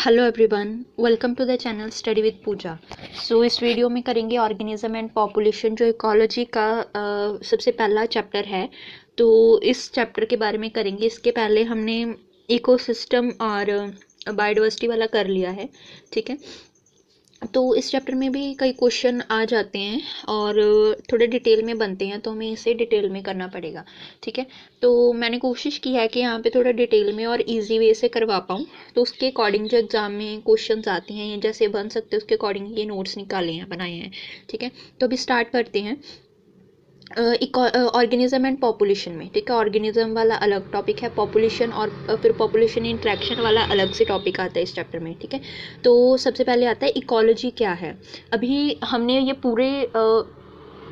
Hello everyone, welcome to the channel study with Pooja. So इस video में करेंगे organism and population, जो ecology का सबसे पहला चैप्टर है। तो इस चैप्टर के बारे में करेंगे। इसके पहले हमने इकोसिस्टम और बायोडाइवर्सिटी वाला कर लिया है, ठीक है। तो इस चैप्टर में भी कई क्वेश्चन आ जाते हैं और थोड़े डिटेल में बनते हैं, तो हमें इसे डिटेल में करना पड़ेगा, ठीक है। तो मैंने कोशिश की है कि यहाँ पे थोड़ा डिटेल में और इजी वे से करवा पाऊँ। तो उसके अकॉर्डिंग जो एग्ज़ाम में क्वेश्चंस आते हैं ये जैसे बन सकते हैं, उसके अकॉर्डिंग ये नोट्स निकाले हैं, बनाए हैं, ठीक है। तो अभी स्टार्ट करते हैं ऑर्गेनिज्म एंड पॉपुलेशन में, ठीक है। ऑर्गेनिज्म वाला अलग टॉपिक है, पॉपुलेशन और फिर पॉपुलेशन इंट्रैक्शन वाला अलग से टॉपिक आता है इस चैप्टर में, ठीक है। तो सबसे पहले आता है इकोलॉजी क्या है। अभी हमने ये पूरे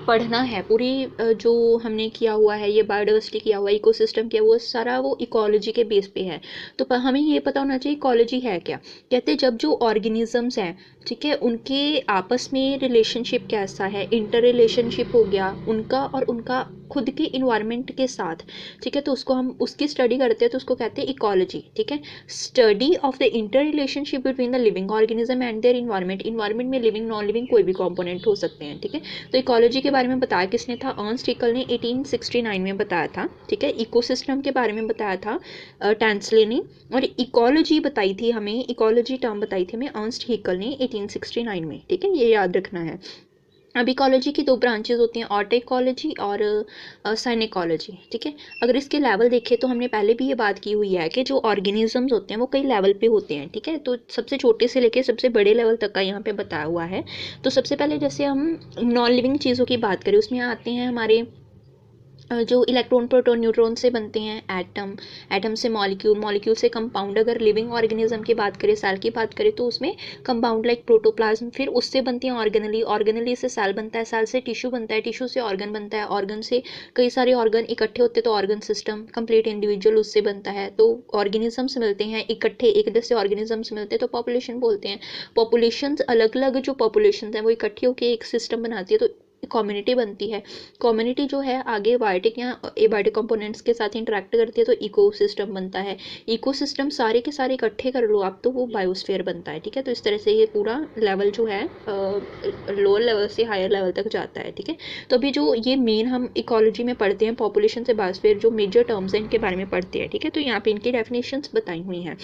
पढ़ना है, पूरी जो हमने किया हुआ है, ये बायोडाइवर्सिटी किया हुआ है, इकोसिस्टम किया हुआ, सारा वो इकोलॉजी के बेस पे है। तो हमें ये पता होना चाहिए इकोलॉजी है क्या। कहते हैं जब जो ऑर्गेनिजम्स हैं, ठीक है, उनके आपस में रिलेशनशिप कैसा है, इंटर रिलेशनशिप हो गया उनका और उनका खुद के इन्वायरमेंट के साथ, ठीक है। तो उसको हम उसकी स्टडी करते हैं, तो उसको कहते हैं इकोलॉजी, ठीक है। Study of the inter relationship between the living organism and their environment. Environment में लिविंग नॉन लिविंग कोई भी कंपोनेंट हो सकते हैं, ठीक है। तो इकोलॉजी के बारे में बताया किसने था, अर्नस्ट हैकेल ने 1869 में बताया था, ठीक है। इकोसिस्टम के बारे में बताया था टैंसले ने, और इकोलॉजी बताई थी हमें, इकोलॉजी टर्म बताई थी हमें अर्नस्ट हैकेल ने 1869 में, ठीक है। ये याद रखना है। अब इकोलॉजी की दो ब्रांचेज होती हैं, ऑर्टोइकोलॉजी और साइनिकोलॉजी, ठीक है। अगर इसके लेवल देखें तो हमने पहले भी ये बात की हुई है कि जो ऑर्गेनिजम्स होते हैं वो कई लेवल पे होते हैं, ठीक है। तो सबसे छोटे से लेके सबसे बड़े लेवल तक का यहाँ पे बताया हुआ है। तो सबसे पहले जैसे हम नॉन लिविंग चीज़ों की बात करें, उसमें आते हैं हमारे जो इलेक्ट्रॉन प्रोटॉन न्यूट्रॉन से बनते हैं एटम, एटम से मॉलिक्यूल, मॉलिक्यूल से कंपाउंड। अगर लिविंग ऑर्गेनिज्म की बात करें, सेल की बात करें, तो उसमें कंपाउंड लाइक प्रोटोप्लाज्म, फिर उससे बनती हैं ऑर्गेनली, ऑर्गेनली से सेल बनता है, सेल से टिश्यू बनता है, टिश्यू से ऑर्गन बनता है, ऑर्गन से कई सारे ऑर्गन इकट्ठे होते हैं तो ऑर्गन सिस्टम, कंप्लीट इंडिविजुअल उससे बनता है। तो ऑर्गेनिजम्स मिलते हैं इकट्ठे, एक जैसे ऑर्गेनिजम्स मिलते हैं तो पॉपुलेशन बोलते हैं। पॉपुलेशंस अलग अलग जो पॉपुलेशन हैं वो इकट्ठी होकर एक सिस्टम बनाती है, तो कम्युनिटी बनती है। कम्युनिटी जो है आगे बायोटिक या एबायोटिक कंपोनेंट्स के साथ इंटरेक्ट करती है तो इकोसिस्टम बनता है। इकोसिस्टम सारे के सारे इकट्ठे कर लो आप तो वो बायोस्फीयर बनता है, ठीक है। तो इस तरह से ये पूरा लेवल जो है लोअर लेवल से हायर लेवल तक जाता है, ठीक है। तो अभी जो ये मेन हम इकोलॉजी में पढ़ते हैं, पॉपुलेशन से बायोस्फीयर जो मेजर टर्म्स हैं इनके बारे में पढ़ते हैं, ठीक है। तो यहाँ पे इनकी डेफिनेशंस बताई हुई हैं।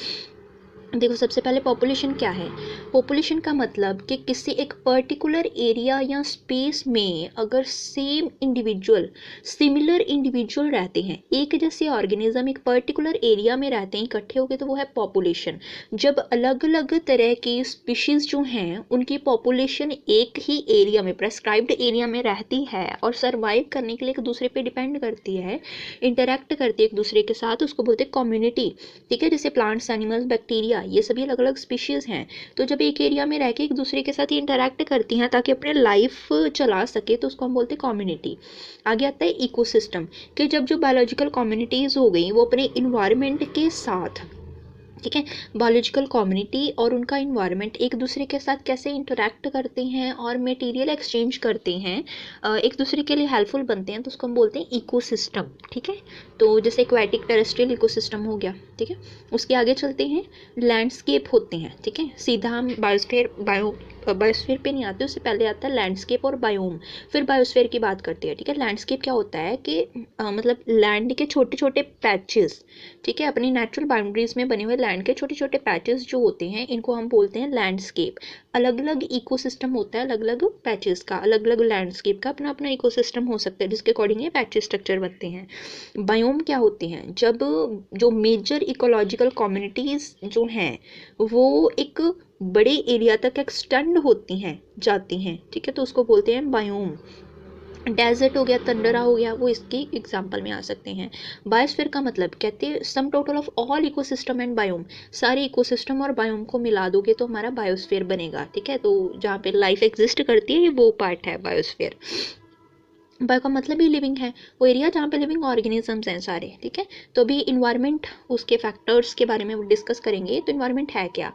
देखो सबसे पहले पॉपुलेशन क्या है। पॉपुलेशन का मतलब कि किसी एक पर्टिकुलर एरिया या स्पेस में अगर सेम इंडिविजुअल, सिमिलर इंडिविजुअल रहते हैं, एक जैसे ऑर्गेनिज्म एक पर्टिकुलर एरिया में रहते हैं इकट्ठे होकर, तो वो है पॉपुलेशन। जब अलग अलग तरह की स्पीशीज़ जो हैं उनकी पॉपुलेशन एक ही एरिया में, प्रेस्क्राइब्ड एरिया में रहती है और सर्वाइव करने के लिए एक दूसरे पे डिपेंड करती है, इंटरेक्ट करती है एक दूसरे के साथ, उसको बोलते हैं कम्युनिटी, ठीक है। जैसे प्लांट्स, एनिमल्स, बैक्टीरिया, ये सभी अलग अलग स्पीशीज हैं। तो जब एक एरिया में रह के एक दूसरे के साथ इंटरेक्ट करती हैं ताकि अपने लाइफ चला सके, तो उसको हम बोलते हैं कम्युनिटी। आगे आता है इकोसिस्टम, कि जब जो बायोलॉजिकल कम्युनिटीज हो गई वो अपने इन्वायरमेंट के साथ, ठीक है, बायोलॉजिकल कम्युनिटी और उनका इन्वायरमेंट एक दूसरे के साथ कैसे इंटरेक्ट करते हैं और मटेरियल एक्सचेंज करते हैं, एक दूसरे के लिए हेल्पफुल बनते हैं, तो उसको हम बोलते हैं इकोसिस्टम, ठीक है। तो जैसे एक्वेटिक टेरेस्ट्रियल इकोसिस्टम हो गया, ठीक है। उसके आगे चलते हैं, लैंडस्केप होते हैं, ठीक है। सीधा हम बायोस्फीयर पे नहीं आते, उससे पहले आता है लैंडस्केप और बायोम, फिर बायोस्फीयर की बात करते हैं, ठीक है। लैंडस्केप क्या होता है कि मतलब लैंड के छोटे छोटे पैचेस, ठीक है, अपनी नेचुरल बाउंड्रीज में बने हुए लैंड के छोटे छोटे पैचेस जो होते हैं इनको हम बोलते हैं लैंडस्केप। अलग अलग इकोसिस्टम होता है, अलग अलग पैचेस का, अलग अलग लैंडस्केप का अपना अपना इकोसिस्टम हो सकता है जिसके अकॉर्डिंग ये पैचेस स्ट्रक्चर बनते हैं। बायोम क्या होते हैं, जब जो मेजर इकोलॉजिकल कम्युनिटीज जो हैं वो एक बड़े एरिया तक एक्सटेंड होती हैं, जाती हैं, ठीक है, तो उसको बोलते हैं बायोम। डेजर्ट हो गया, तंडरा हो गया, वो इसकी एग्जांपल में आ सकते हैं। बायोस्फीयर का मतलब कहते हैं sum total of all ecosystem and biome, सारे इकोसिस्टम और बायोम को मिला दोगे तो हमारा बायोस्फीयर बनेगा, ठीक है। तो जहाँ पे लाइफ एग्जिस्ट करती है वो पार्ट है बायोस्फीयर। बायो का मतलब ही लिविंग है, वो एरिया जहाँ पे लिविंग ऑर्गेनिजम्स हैं सारे, ठीक है। तो अभी इन्वायरमेंट, उसके फैक्टर्स के बारे में डिस्कस करेंगे। तो इन्वायरमेंट है क्या,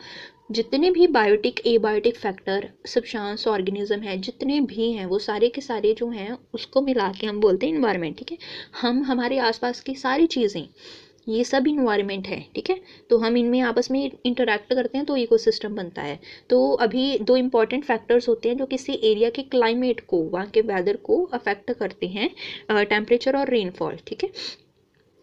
जितने भी biotic abiotic factor substance organism है, जितने भी हैं वो सारे के सारे जो हैं उसको मिला के हम बोलते हैं इन्वायरमेंट, ठीक है। हम हमारे आसपास की सारी चीज़ें ये सब इन्वायरमेंट है, ठीक है। तो हम इनमें आपस में इंटरेक्ट करते हैं तो इकोसिस्टम बनता है। तो अभी दो इम्पॉर्टेंट फैक्टर्स होते हैं जो किसी एरिया के क्लाइमेट को, वहाँ के वेदर को अफेक्ट करते हैं, टेम्परेचर और रेनफॉल, ठीक है।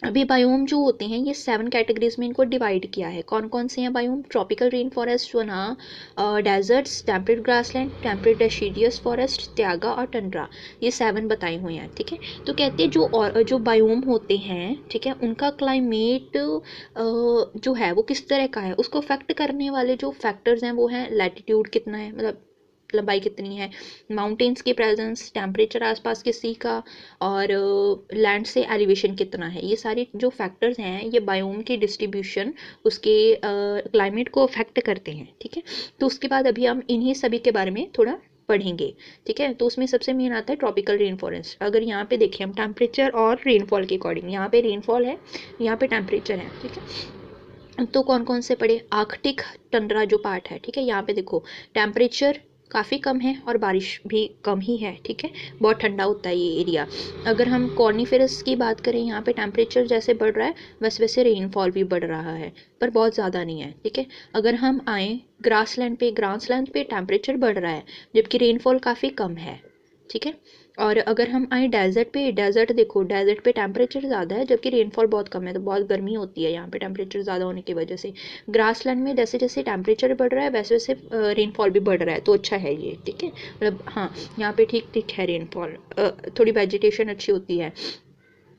अभी बायोम जो होते हैं ये 7 कैटेगरीज में इनको डिवाइड किया है। कौन कौन से हैं बायोम? ट्रॉपिकल रेन फॉरेस्ट, वना, deserts, temperate grassland, temperate deciduous forest, taiga और टंड्रा, ये 7 बताए हुए हैं, ठीक है। तो कहते हैं जो बायोम होते हैं, ठीक है, उनका क्लाइमेट जो है वो किस तरह का है, उसको अफेक्ट करने वाले जो फैक्टर्स हैं वो हैं लैटिट्यूड कितना है, मतलब लंबाई कितनी है, माउंटेन्स की प्रेजेंस, टेम्परेचर आसपास के सी का, और लैंड से एलिवेशन कितना है। ये सारे जो फैक्टर्स हैं ये बायोम की डिस्ट्रीब्यूशन, उसके क्लाइमेट को अफेक्ट करते हैं, ठीक है। तो उसके बाद अभी हम इन्हीं सभी के बारे में थोड़ा पढ़ेंगे, ठीक है। तो उसमें सबसे मेन आता है ट्रॉपिकल रेन फॉरेस्ट। अगर यहाँ पे देखें हम टेम्परेचर और रेनफॉल के अकॉर्डिंग, यहाँ पे रेनफॉल है, यहाँ पे टेम्परेचर है, ठीक है। तो कौन कौन से पढ़े? आर्कटिक टंड्रा जो पार्ट है, ठीक है, यहाँ पे देखो टेम्परेचर काफ़ी कम है और बारिश भी कम ही है, ठीक है, बहुत ठंडा होता है ये एरिया। अगर हम कॉर्निफेरस की बात करें, यहाँ पे टेम्परेचर जैसे बढ़ रहा है वैसे वैसे रेनफॉल भी बढ़ रहा है, पर बहुत ज़्यादा नहीं है, ठीक है। अगर हम आए ग्रासलैंड पे टेम्परेचर बढ़ रहा है जबकि रेनफॉल काफ़ी कम है, ठीक है। और अगर हम आए डेजर्ट देखो, डेजर्ट पे टेम्परेचर ज़्यादा है जबकि रेनफॉल बहुत कम है, तो बहुत गर्मी होती है यहाँ पे टेम्परेचर ज़्यादा होने की वजह से। ग्रासलैंड में जैसे जैसे टेम्परेचर बढ़ रहा है वैसे वैसे रेनफॉल भी बढ़ रहा है, तो अच्छा है ये, ठीक है। मतलब हाँ, यहाँ पे ठीक ठीक है रेनफॉल, थोड़ी वेजिटेशन अच्छी होती है।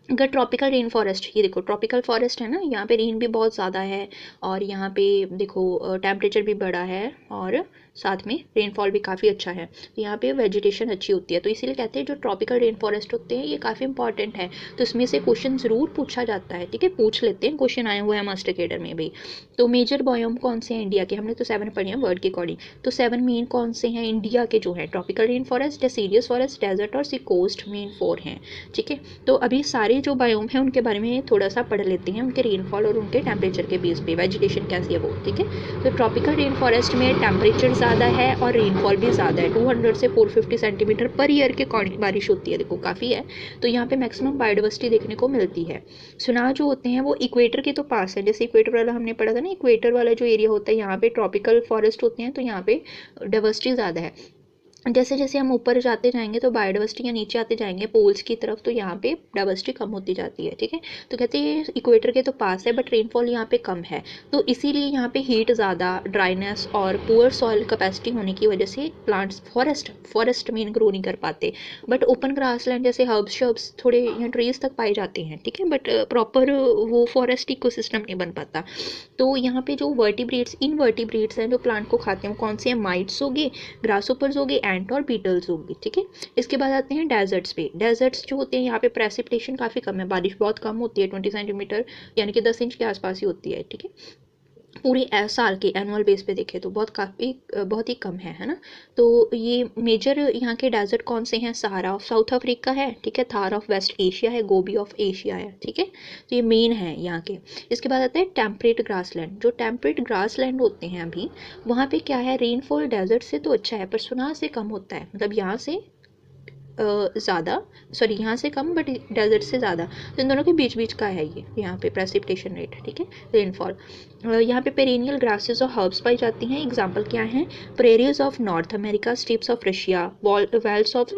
अगर ट्रॉपिकल रेन फॉरेस्ट, ये देखो ट्रॉपिकल फॉरेस्ट है ना, यहाँ पे रेन भी बहुत ज़्यादा है और यहाँ पे देखो टेम्परेचर भी बढ़ा है और साथ में रेनफॉल भी काफ़ी अच्छा है, तो यहाँ पे वेजिटेशन अच्छी होती है। तो इसीलिए कहते हैं जो ट्रॉपिकल रेन फॉरेस्ट होते हैं ये काफ़ी इंपॉर्टेंट है। तो इसमें से क्वेश्चन ज़रूर पूछा जाता है, ठीक है, पूछ लेते हैं, क्वेश्चन आए हुए हैं मास्टर केडर में भी। तो मेजर बायोम कौन से हैं इंडिया के? हमने तो 7 पढ़े हैं वर्ड के अकॉर्डिंग। तो 7 मेन कौन से हैं इंडिया के जो है? Tropical rain forest, deciduous forest, desert और सी कोस्ट, मेन 4 हैं, ठीक है। तो अभी सारे जो बायोम हैं उनके बारे में थोड़ा सा पढ़ लेते हैं, उनके रेनफॉल और उनके टेम्परेचर के बेस पे वेजिटेशन कैसी है वो, ठीक है। तो ट्रॉपिकल रेन फॉरेस्ट में टेम्परेचर ज़्यादा है और रेनफॉल भी ज़्यादा है, 200 से 450 सेंटीमीटर पर ईयर के अकॉर्डिंग बारिश होती है, देखो काफ़ी है। तो यहाँ पे मैक्सिमम बायोडाइवर्सिटी देखने को मिलती है। सुनार जो होते हैं वो इक्वेटर के तो पास है, जैसे इक्वेटर वाला हमने पढ़ा था ना, इक्वेटर वाला जो एरिया होता है यहाँ पे ट्रॉपिकल फॉरेस्ट होते हैं, तो यहाँ पे डाइवर्सिटी ज़्यादा है। जैसे जैसे हम ऊपर जाते जाएंगे तो बायोडाइवर्सिटी, या नीचे आते जाएंगे पोल्स की तरफ तो यहाँ पे डाइवर्सिटी कम होती जाती है, ठीक है। तो कहते हैं ये इक्वेटर के तो पास है बट रेनफॉल यहाँ पे कम है, तो इसीलिए यहाँ पे हीट ज़्यादा, ड्राइनेस और पुअर सॉइल कैपेसिटी होने की वजह से प्लांट्स फॉरेस्ट मेन ग्रो नहीं कर पाते। बट ओपन ग्रासलैंड जैसे हर्ब्स शर्ब्स थोड़े यहाँ ट्रीज तक पाए जाते हैं, ठीक है, बट प्रॉपर वो फॉरेस्ट इकोसिस्टम नहीं बन पाता। तो यहाँ पे जो इनवर्टिब्रेट्स हैं जो प्लांट को खाते हैं वो कौन से हैं? माइट्स हो गए, ग्रासहोपर्स हो गए, एंट और बीटल्स होगी, ठीक है। इसके बाद आते हैं डेजर्ट्स पे। डेजर्ट्स जो होते हैं यहाँ पे प्रेसिपिटेशन काफ़ी कम है, बारिश बहुत कम होती है, 20 सेंटीमीटर यानी कि 10 इंच के आसपास ही होती है, ठीक है। पूरे साल के एनुअल बेस पे देखें तो बहुत ही कम है ना। तो ये मेजर यहाँ के डेजर्ट कौन से हैं? सहारा ऑफ साउथ अफ्रीका है, ठीक है, थार ऑफ वेस्ट एशिया है, गोबी ऑफ एशिया है, ठीक है। तो ये मेन है यहाँ के। इसके बाद आता है टेम्परेट ग्रासलैंड। जो टेम्परेट ग्रासलैंड होते हैं अभी वहाँ पे क्या है, रेनफॉल डेजर्ट से तो अच्छा है पर सुनार से कम होता है, मतलब यहाँ से ज़्यादा, सॉरी यहाँ से कम बट डेजर्ट से ज़्यादा, तो इन दोनों के बीच बीच का है ये यहाँ पे प्रेसिपिटेशन रेट, ठीक है, रेनफॉल। यहाँ पे पेरेनियल ग्रासेस और हर्ब्स पाई जाती हैं। एग्जांपल क्या हैं? Prairies of North America, steppes of Russia, velds of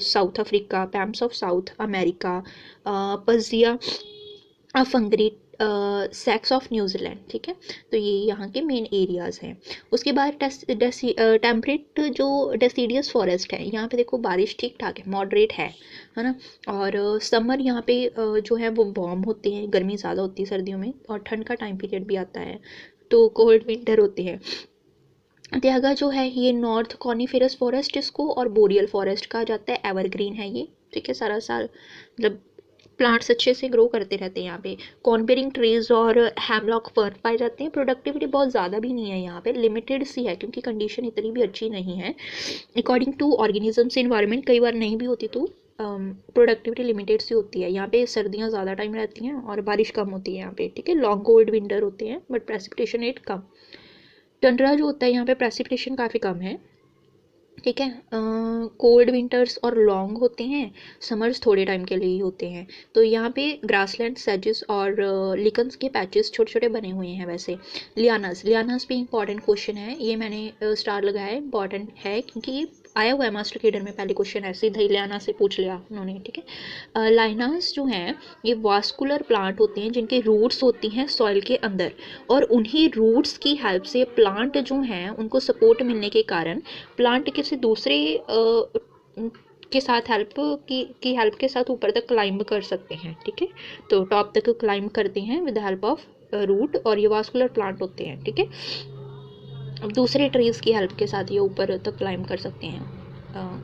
South Africa, pampas of South America, पजिया ऑफ हंगरी, सैक्स ऑफ न्यूजीलैंड, ठीक है। तो ये यहाँ के मेन एरियाज़ हैं। उसके बाद टेम्परेट जो डेसिडियस फॉरेस्ट है, यहाँ पे देखो बारिश ठीक ठाक है, मॉडरेट है ना। और समर यहाँ पे जो है वो वार्म होते हैं, गर्मी ज़्यादा होती है सर्दियों में, और ठंड का टाइम पीरियड भी आता है, तो कोल्ड विंटर होते हैं। त्यागा जो है ये नॉर्थ कॉनिफेरस फॉरेस्ट इसको और बोरियल फॉरेस्ट कहा जाता है, एवरग्रीन है ये, ठीक है, सारा साल मतलब प्लांट्स अच्छे से ग्रो करते रहते हैं यहाँ पे। कॉर्नबेरिंग ट्रीज और हैमलॉक फर्न पाए जाते हैं। प्रोडक्टिविटी बहुत ज़्यादा भी नहीं है यहाँ पे, लिमिटेड सी है क्योंकि कंडीशन इतनी भी अच्छी नहीं है। अकॉर्डिंग टू ऑर्गेनिजम्स इन्वायरमेंट कई बार नहीं भी होती तो प्रोडक्टिविटी लिमिटेड सी होती है। यहाँ पे सर्दियाँ ज़्यादा टाइम रहती हैं और बारिश कम होती है यहाँ पे, ठीक है। लॉन्ग कोल्ड विंटर होते हैं but precipitation rate come. Tundra जो होता है यहाँ पे प्रेसिपिटेशन काफ़ी कम है, ठीक है। कोल्ड विंटर्स और लॉन्ग होते हैं, समर्स थोड़े टाइम के लिए ही होते हैं। तो यहाँ पे ग्रासलैंड सेजेस और लिकन्स के पैचेस छोटे छोटे बने हुए हैं। वैसे लियानास, लियानास भी इंपॉर्टेंट क्वेश्चन है, ये मैंने स्टार लगाया है, इंपॉर्टेंट है क्योंकि ये आया हुआ है मास्टर केडर में, पहले क्वेश्चन है सीधा ही लियाना से पूछ लिया उन्होंने। ठीक है। लाइनास जो हैं ये वास्कुलर प्लांट होते हैं जिनके रूट्स होती हैं सॉइल के अंदर, और उन्हीं रूट्स की हेल्प से प्लांट जो हैं उनको सपोर्ट मिलने के कारण प्लांट किसी दूसरे के साथ की हेल्प के साथ ऊपर तक क्लाइंब कर सकते हैं। ठीक है। तो टॉप तक क्लाइंब करते हैं विद हेल्प ऑफ रूट, और ये वास्कुलर प्लांट होते हैं। ठीक है। अब दूसरे ट्रीज़ की हेल्प के साथ ये ऊपर तक क्लाइंब कर सकते हैं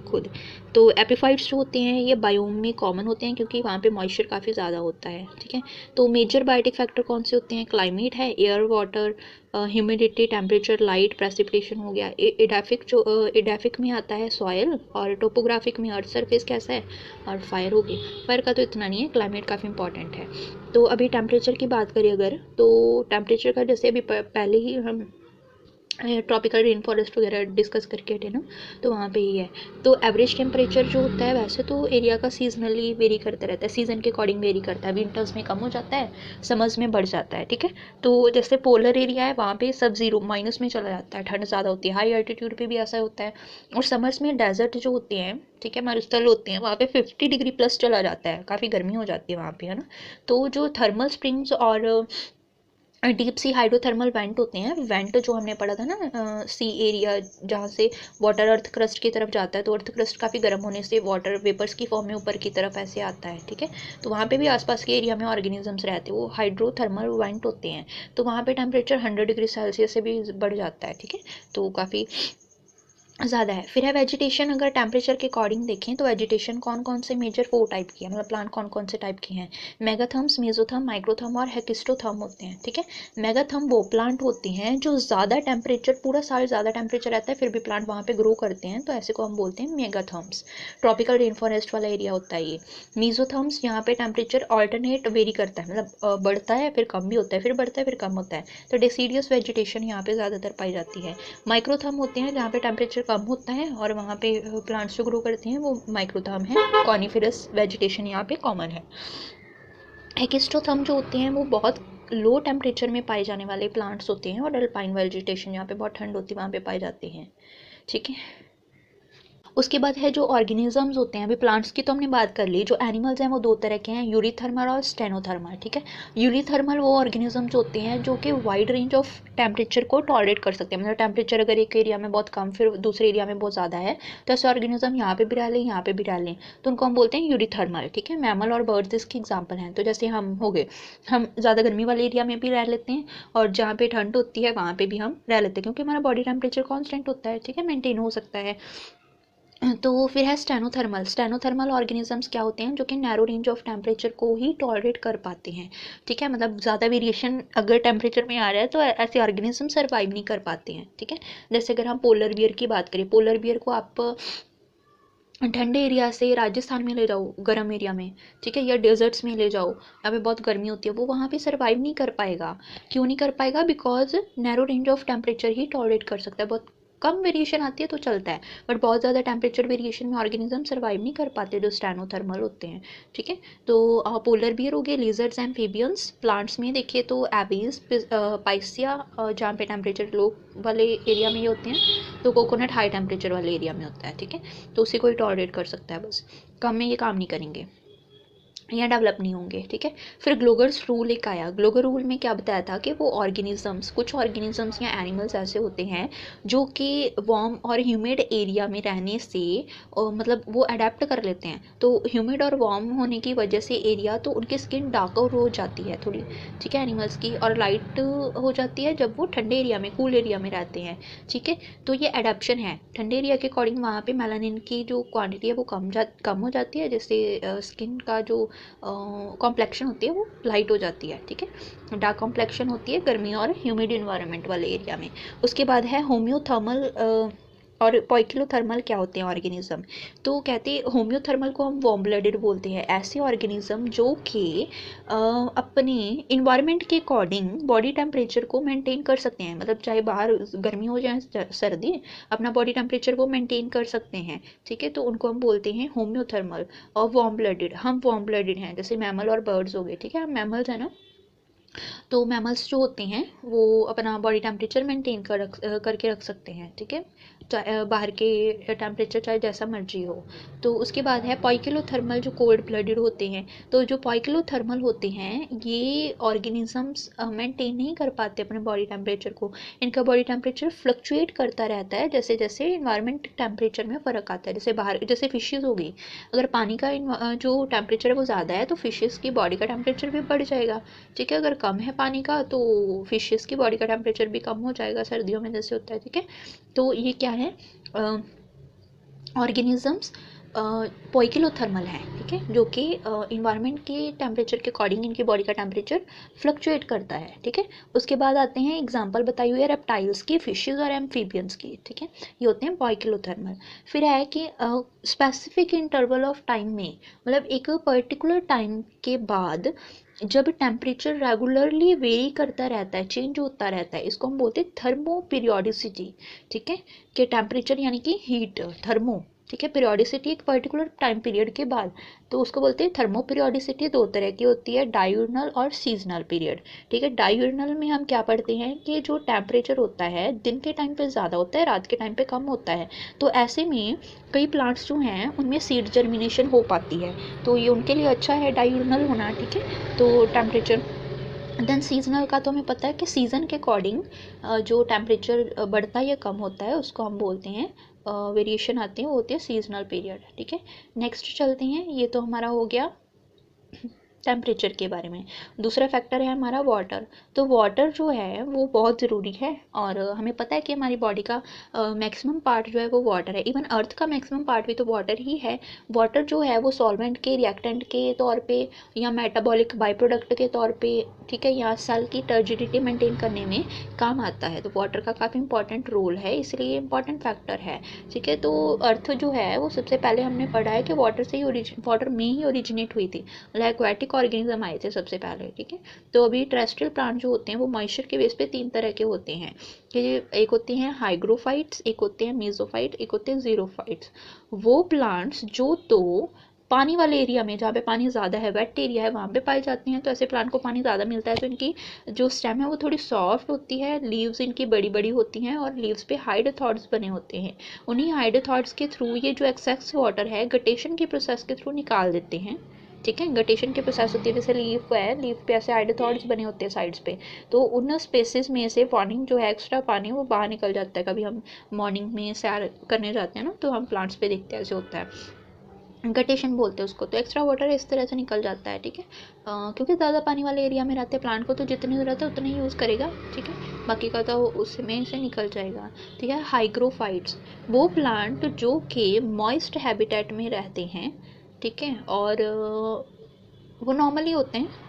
खुद। तो एपिफाइट्स जो होते हैं ये बायोम में कॉमन होते हैं क्योंकि वहाँ पे मॉइस्चर काफ़ी ज़्यादा होता है। ठीक है। तो मेजर बायोटिक फैक्टर कौन से होते हैं? क्लाइमेट है, air, water, humidity, temperature, light, precipitation हो गया। एडाफिक जो एडाफिक में आता है सॉयल, और टोपोग्राफिक में अर्थ सरफेस कैसा है, और फायर हो गई। फायर का तो इतना नहीं है, क्लाइमेट काफ़ी इंपॉर्टेंट है। तो अभी टेम्परेचर की बात करें अगर, तो टेम्परेचर का जैसे अभी पहले ही हम ट्रॉपिकल रेन फॉरेस्ट वगैरह डिस्कस करके हटे ना, तो वहाँ पे ही है। तो एवरेज टेम्परेचर जो होता है वैसे तो एरिया का सीजनली वेरी करता रहता है, सीज़न के अकॉर्डिंग वेरी करता है। विंटर्स में कम हो जाता है, समर्स में बढ़ जाता है। ठीक है। तो जैसे पोलर एरिया है वहाँ पे सब जीरो माइनस में चला जाता है, ठंड ज़्यादा होती है। हाई अल्टीट्यूड पे भी ऐसा होता है। और समर्स में डेजर्ट जो होते हैं, ठीक है, मरुस्थल होते हैं, वहाँ पे 50 डिग्री प्लस चला जाता है, काफ़ी गर्मी हो जाती है वहाँ पे, है ना। तो जो थर्मल स्प्रिंग्स और डीप सी हाइड्रोथर्मल वेंट होते हैं, वेंट जो हमने पढ़ा था ना, सी एरिया जहाँ से वाटर अर्थ क्रस्ट की तरफ जाता है, तो अर्थ क्रस्ट काफ़ी गर्म होने से वाटर वेपर्स की फॉर्म में ऊपर की तरफ ऐसे आता है। ठीक है। तो वहाँ पे भी आसपास के एरिया में ऑर्गेनिजम्स रहते हैं, वो हाइड्रोथर्मल वेंट होते हैं। तो वहाँ पे टेम्परेचर 100 डिग्री सेल्सियस से भी बढ़ जाता है। ठीक है। तो काफ़ी ज़्यादा है। फिर है वेजिटेशन, अगर टेम्परेचर के अकॉर्डिंग देखें तो वेजिटेशन कौन कौन से मेजर 4 टाइप की है, मतलब प्लांट कौन कौन से टाइप के हैं? मेगाथर्म्स, मेसोथर्म, माइक्रोथर्म और हेकिस्टोथर्म होते हैं। ठीक है। मेगाथर्म वो प्लांट होते हैं जो ज़्यादा टेम्परेचर, पूरा साल ज़्यादा टेम्परेचर रहता है फिर भी प्लांट वहाँ पे ग्रो करते हैं, तो ऐसे को हम बोलते हैं मेगाथर्म्स। ट्रॉपिकल रेन फॉरेस्ट वाला एरिया होता है ये। मीजोथर्म्स यहाँ पे टेम्परेचर ऑल्टरनेट वेरी करता है, मतलब बढ़ता है फिर कम भी होता है, फिर बढ़ता है फिर कम होता है। तो डेसीडियस वेजिटेशन यहाँ पे ज़्यादातर पाई जाती है। माइक्रोथर्म होते हैं जहाँ पे टेम्परेचर कम होता है और वहाँ पे प्लांट्स जो ग्रो करते हैं वो माइक्रोथर्म है। कॉनिफेरस वेजिटेशन यहाँ पे कॉमन है। हेकिस्टोथर्म जो होते हैं वो बहुत लो टेम्परेचर में पाए जाने वाले प्लांट्स होते हैं, और अल्पाइन वेजिटेशन यहाँ पे बहुत ठंड होती है वहाँ पे पाए जाते हैं। ठीक है। उसके बाद है जो ऑर्गेनिजम्स होते हैं, अभी प्लांट्स की तो हमने बात कर ली। जो एनिमल्स हैं वो दो तरह के हैं, यूरीथर्मल और स्टेनोथर्मल। ठीक है। यूरीथर्मल वो ऑर्गेनिजम्स होते हैं जो कि वाइड रेंज ऑफ टेम्परेचर को टॉलरेट कर सकते हैं, मतलब टेम्परेचर अगर एक एरिया में बहुत कम फिर दूसरे एरिया में बहुत ज़्यादा है, तो ऐसे ऑर्गेनिज्म यहाँ पे भी रह लें यहाँ पे भी रह लें, तो उनको हम बोलते हैं यूरीथर्मल। ठीक है। मैमल और बर्ड्स इसके एग्जाम्पल हैं। तो जैसे हम हो गए, हम ज़्यादा गर्मी वाले एरिया में भी रह लेते हैं, और जहाँ पे ठंड होती है वहाँ पे भी हम रह लेते हैं क्योंकि हमारा बॉडी टेम्परेचर कॉन्स्टेंट होता है। ठीक है, मेंटेन हो सकता है। तो फिर है स्टेनोथर्मल। स्टेनोथर्मल ऑर्गेनिजम्स क्या होते हैं? जो कि नैरो रेंज ऑफ टेम्परेचर को ही टॉलरेट कर पाते हैं। ठीक है, मतलब ज़्यादा वेरिएशन अगर टेम्परेचर में आ रहा है तो ऐसे ऑर्गेनिज्म सर्वाइव नहीं कर पाते हैं। ठीक है। जैसे अगर हम पोलर बियर की बात करें, पोलर बियर को आप ठंडे एरिया से राजस्थान में ले जाओ गर्म एरिया में, ठीक है, या डेजर्ट्स में ले जाओ यहाँ पे बहुत गर्मी होती है, वो वहाँ पे सर्वाइव नहीं कर पाएगा। क्यों नहीं कर पाएगा? Because narrow range of temperature he tolerate कर सकता है, बहुत कम वेरिएशन आती है तो चलता है, बट बहुत ज़्यादा टेम्परेचर वेरिएशन में ऑर्गेनिज्म सर्वाइव नहीं कर पाते जो स्टेनोथर्मल होते हैं। ठीक है। तो पोलर बियर हो गए, लिजर्ड्स, एम्फीबियंस। प्लांट्स में देखिए तो एबीज, पाइसिया, जहाँ पे टेम्परेचर लो वाले एरिया में ये होते हैं, तो कोकोनट हाई टेम्परेचर वाले एरिया में होता है। ठीक है। तो उसी को ही टॉलरेट कर सकता है, बस कम में ये काम नहीं करेंगे या डेवलप नहीं होंगे। ठीक है। फिर ग्लोगर्स रूल एक आया। ग्लोगर रूल में क्या बताया था कि वो ऑर्गेनिजम्स, कुछ ऑर्गेनिजम्स या एनिमल्स ऐसे होते हैं जो कि वार्म और ह्यूमिड एरिया में रहने से मतलब वो अडेप्ट कर लेते हैं। तो ह्यूमिड और वार्म होने की वजह से एरिया, तो उनकी स्किन डार्कर हो जाती है थोड़ी, ठीक है, एनिमल्स की, और लाइट हो जाती है जब वो ठंडे एरिया में, कूल एरिया में रहते हैं। ठीक है। तो ये एडेप्शन है, ठंडे एरिया के अकॉर्डिंग वहाँ पे मेलानिन की जो क्वांटिटी है वो कम हो जाती है, जिससे स्किन का जो कॉम्प्लेक्शन होती है वो लाइट हो जाती है। ठीक है। डार्क कॉम्प्लेक्शन होती है गर्मी और ह्यूमिड इन्वायरमेंट वाले एरिया में। उसके बाद है होम्योथर्मल और पॉइकिलोथर्मल क्या होते हैं ऑर्गेनिज्म? तो कहते हैं होम्योथर्मल को हम वार्म ब्लडेड बोलते हैं, ऐसे ऑर्गेनिज्म जो कि अपने इन्वायरमेंट के अकॉर्डिंग बॉडी टेम्परेचर को मेंटेन कर सकते हैं, मतलब चाहे बाहर गर्मी हो जाए सर्दी, अपना बॉडी टेम्परेचर वो मेंटेन कर सकते हैं, ठीक है। तो उनको हम बोलते हैं होम्योथर्मल। और वार्म ब्लडेड, हम वार्म ब्लडेड हैं, जैसे मैमल और बर्ड्स हो गए, ठीक है, हम मैमल्स हैं ना। तो मैमल्स जो होते हैं वो अपना बॉडी टेम्परेचर मेंटेन करके रख सकते हैं, ठीक है, चाहे बाहर के टेम्परेचर चाहे जैसा मर्जी हो। तो उसके बाद है पॉइकिलोथर्मल, जो कोल्ड ब्लडेड होते हैं। तो जो पॉइकिलोथर्मल होते हैं ये ऑर्गेनिजम्स मेंटेन नहीं कर पाते अपने बॉडी टेम्परेचर को, इनका बॉडी टेम्परेचर फ्लक्चुएट करता रहता है जैसे जैसे इन्वायरमेंट टेम्परेचर में फ़र्क आता है। जैसे बाहर, जैसे फिशेज़ हो गई, अगर पानी का जो टेम्परेचर है वो ज़्यादा है तो फिशेज़ की बॉडी का टेम्परेचर भी बढ़ जाएगा, ठीक है। अगर कम है पानी का तो फिशेस की बॉडी का टेम्परेचर भी कम हो जाएगा, सर्दियों में जैसे होता है, ठीक है। तो ये क्या है, ऑर्गेनिजम्स पॉइकिलोथर्मल है, ठीक है, जो कि इन्वायरमेंट के टेम्परेचर के अकॉर्डिंग इनकी बॉडी का टेम्परेचर फ्लक्चुएट करता है, ठीक है। उसके बाद आते हैं एग्जांपल बताई हुई है रेप्टाइल्स की, फिशेज और एम्फीबियंस की, ठीक है, ये होते हैं पॉइकिलोथर्मल। फिर है कि स्पेसिफिक इंटरवल ऑफ टाइम में, मतलब एक पर्टिकुलर टाइम के बाद जब टेम्परेचर रेगुलरली वेरी करता रहता है, चेंज होता रहता है, इसको हम बोलते हैं थर्मो पीरियोडिसिटी, ठीक है, कि टेम्परेचर यानी कि हीट, थर्मो, ठीक है, पीरियोडिसिटी एक पर्टिकुलर टाइम पीरियड के बाद, तो उसको बोलते हैं थर्मो पीरियोडिसिटी। दो तरह की होती है, डायूर्नल और सीजनल पीरियड, ठीक है। डायूर्नल में हम क्या पढ़ते हैं कि जो टेम्परेचर होता है दिन के टाइम पे ज़्यादा होता है, रात के टाइम पे कम होता है, तो ऐसे में कई प्लांट्स जो हैं उनमें सीड जर्मिनेशन हो पाती है, तो ये उनके लिए अच्छा है डायूर्नल होना, ठीक है। तो टेम्परेचर देन सीजनल का तो हमें पता है कि सीज़न के अकॉर्डिंग जो टेम्परेचर बढ़ता या कम होता है उसको हम बोलते हैं, वेरिएशन आते हैं वो होती है सीजनल पीरियड, ठीक है। नेक्स्ट चलते हैं, ये तो हमारा हो गया टेम्परेचर के बारे में। दूसरा फैक्टर है हमारा वाटर। तो वाटर जो है वो बहुत ज़रूरी है, और हमें पता है कि हमारी बॉडी का मैक्सिमम पार्ट जो है वो वाटर है, इवन अर्थ का मैक्सिमम पार्ट भी तो वाटर ही है। वाटर जो है वो सॉल्वेंट के, रिएक्टेंट के तौर पे या मेटाबॉलिक बाई प्रोडक्ट के तौर पे, ठीक है, या सेल की टर्जिडिटी मेंटेन करने में काम आता है। तो वाटर का काफ़ी इंपॉर्टेंट रोल है, इसलिए इंपॉर्टेंट फैक्टर है, ठीक है। तो अर्थ जो है वो सबसे पहले हमने पढ़ा है कि वाटर से ही वाटर में ही ओरिजिनेट हुई थी, मतलब एक्वाटिक ऑर्गेनिज्म आए थे सबसे पहले, ठीक है। तो अभी टेरेस्ट्रियल प्लांट जो होते हैं वो मॉइस्चर के बेस पे तीन तरह के होते हैं, कि एक होते हैं हाइग्रोफाइट्स, एक होते हैं मेसोफाइट, एक होते हैं जीरोफाइट्स। वो प्लांट्स जो तो पानी वाले एरिया में, जहाँ पे पानी ज़्यादा है, वेट एरिया है, वहाँ पे पाए जाते हैं, तो ऐसे प्लांट को पानी ज़्यादा मिलता है तो इनकी जो स्टेम है वो थोड़ी सॉफ्ट होती है, लीव्स इनकी बड़ी बड़ी होती हैं और लीव्स पे हाइड्रोथॉट्स बने होते हैं। उन्हीं हाइड्रोथॉट्स के थ्रू ये जो एक्सेस वाटर है गटेशन के प्रोसेस के थ्रू निकाल देते हैं, ठीक है। गटेशन की प्रोसेस होती है, जैसे लीफ है, लीफ पे ऐसे हाइड्रोथॉट्स बने होते हैं साइड्स पे, तो उन स्पेसेस में से पानी जो है, एक्स्ट्रा पानी वो बाहर निकल जाता है। कभी हम मॉर्निंग में सैर करने जाते हैं ना तो हम प्लांट्स पे देखते हैं ऐसे होता है, गटेशन बोलते हैं उसको। तो एक्स्ट्रा वाटर इस तरह से निकल जाता है, ठीक है। क्योंकि ज़्यादा पानी वाले एरिया में रहते हैं प्लांट को, तो जितनी ज़रूरत है उतना ही यूज़ करेगा, ठीक है, बाकी का तो उसमें से निकल जाएगा, ठीक है। हाइग्रोफाइट्स, वो प्लांट जो कि मॉइस्ट हैबिटेट में रहते हैं, ठीक है, और वो नॉर्मली होते हैं,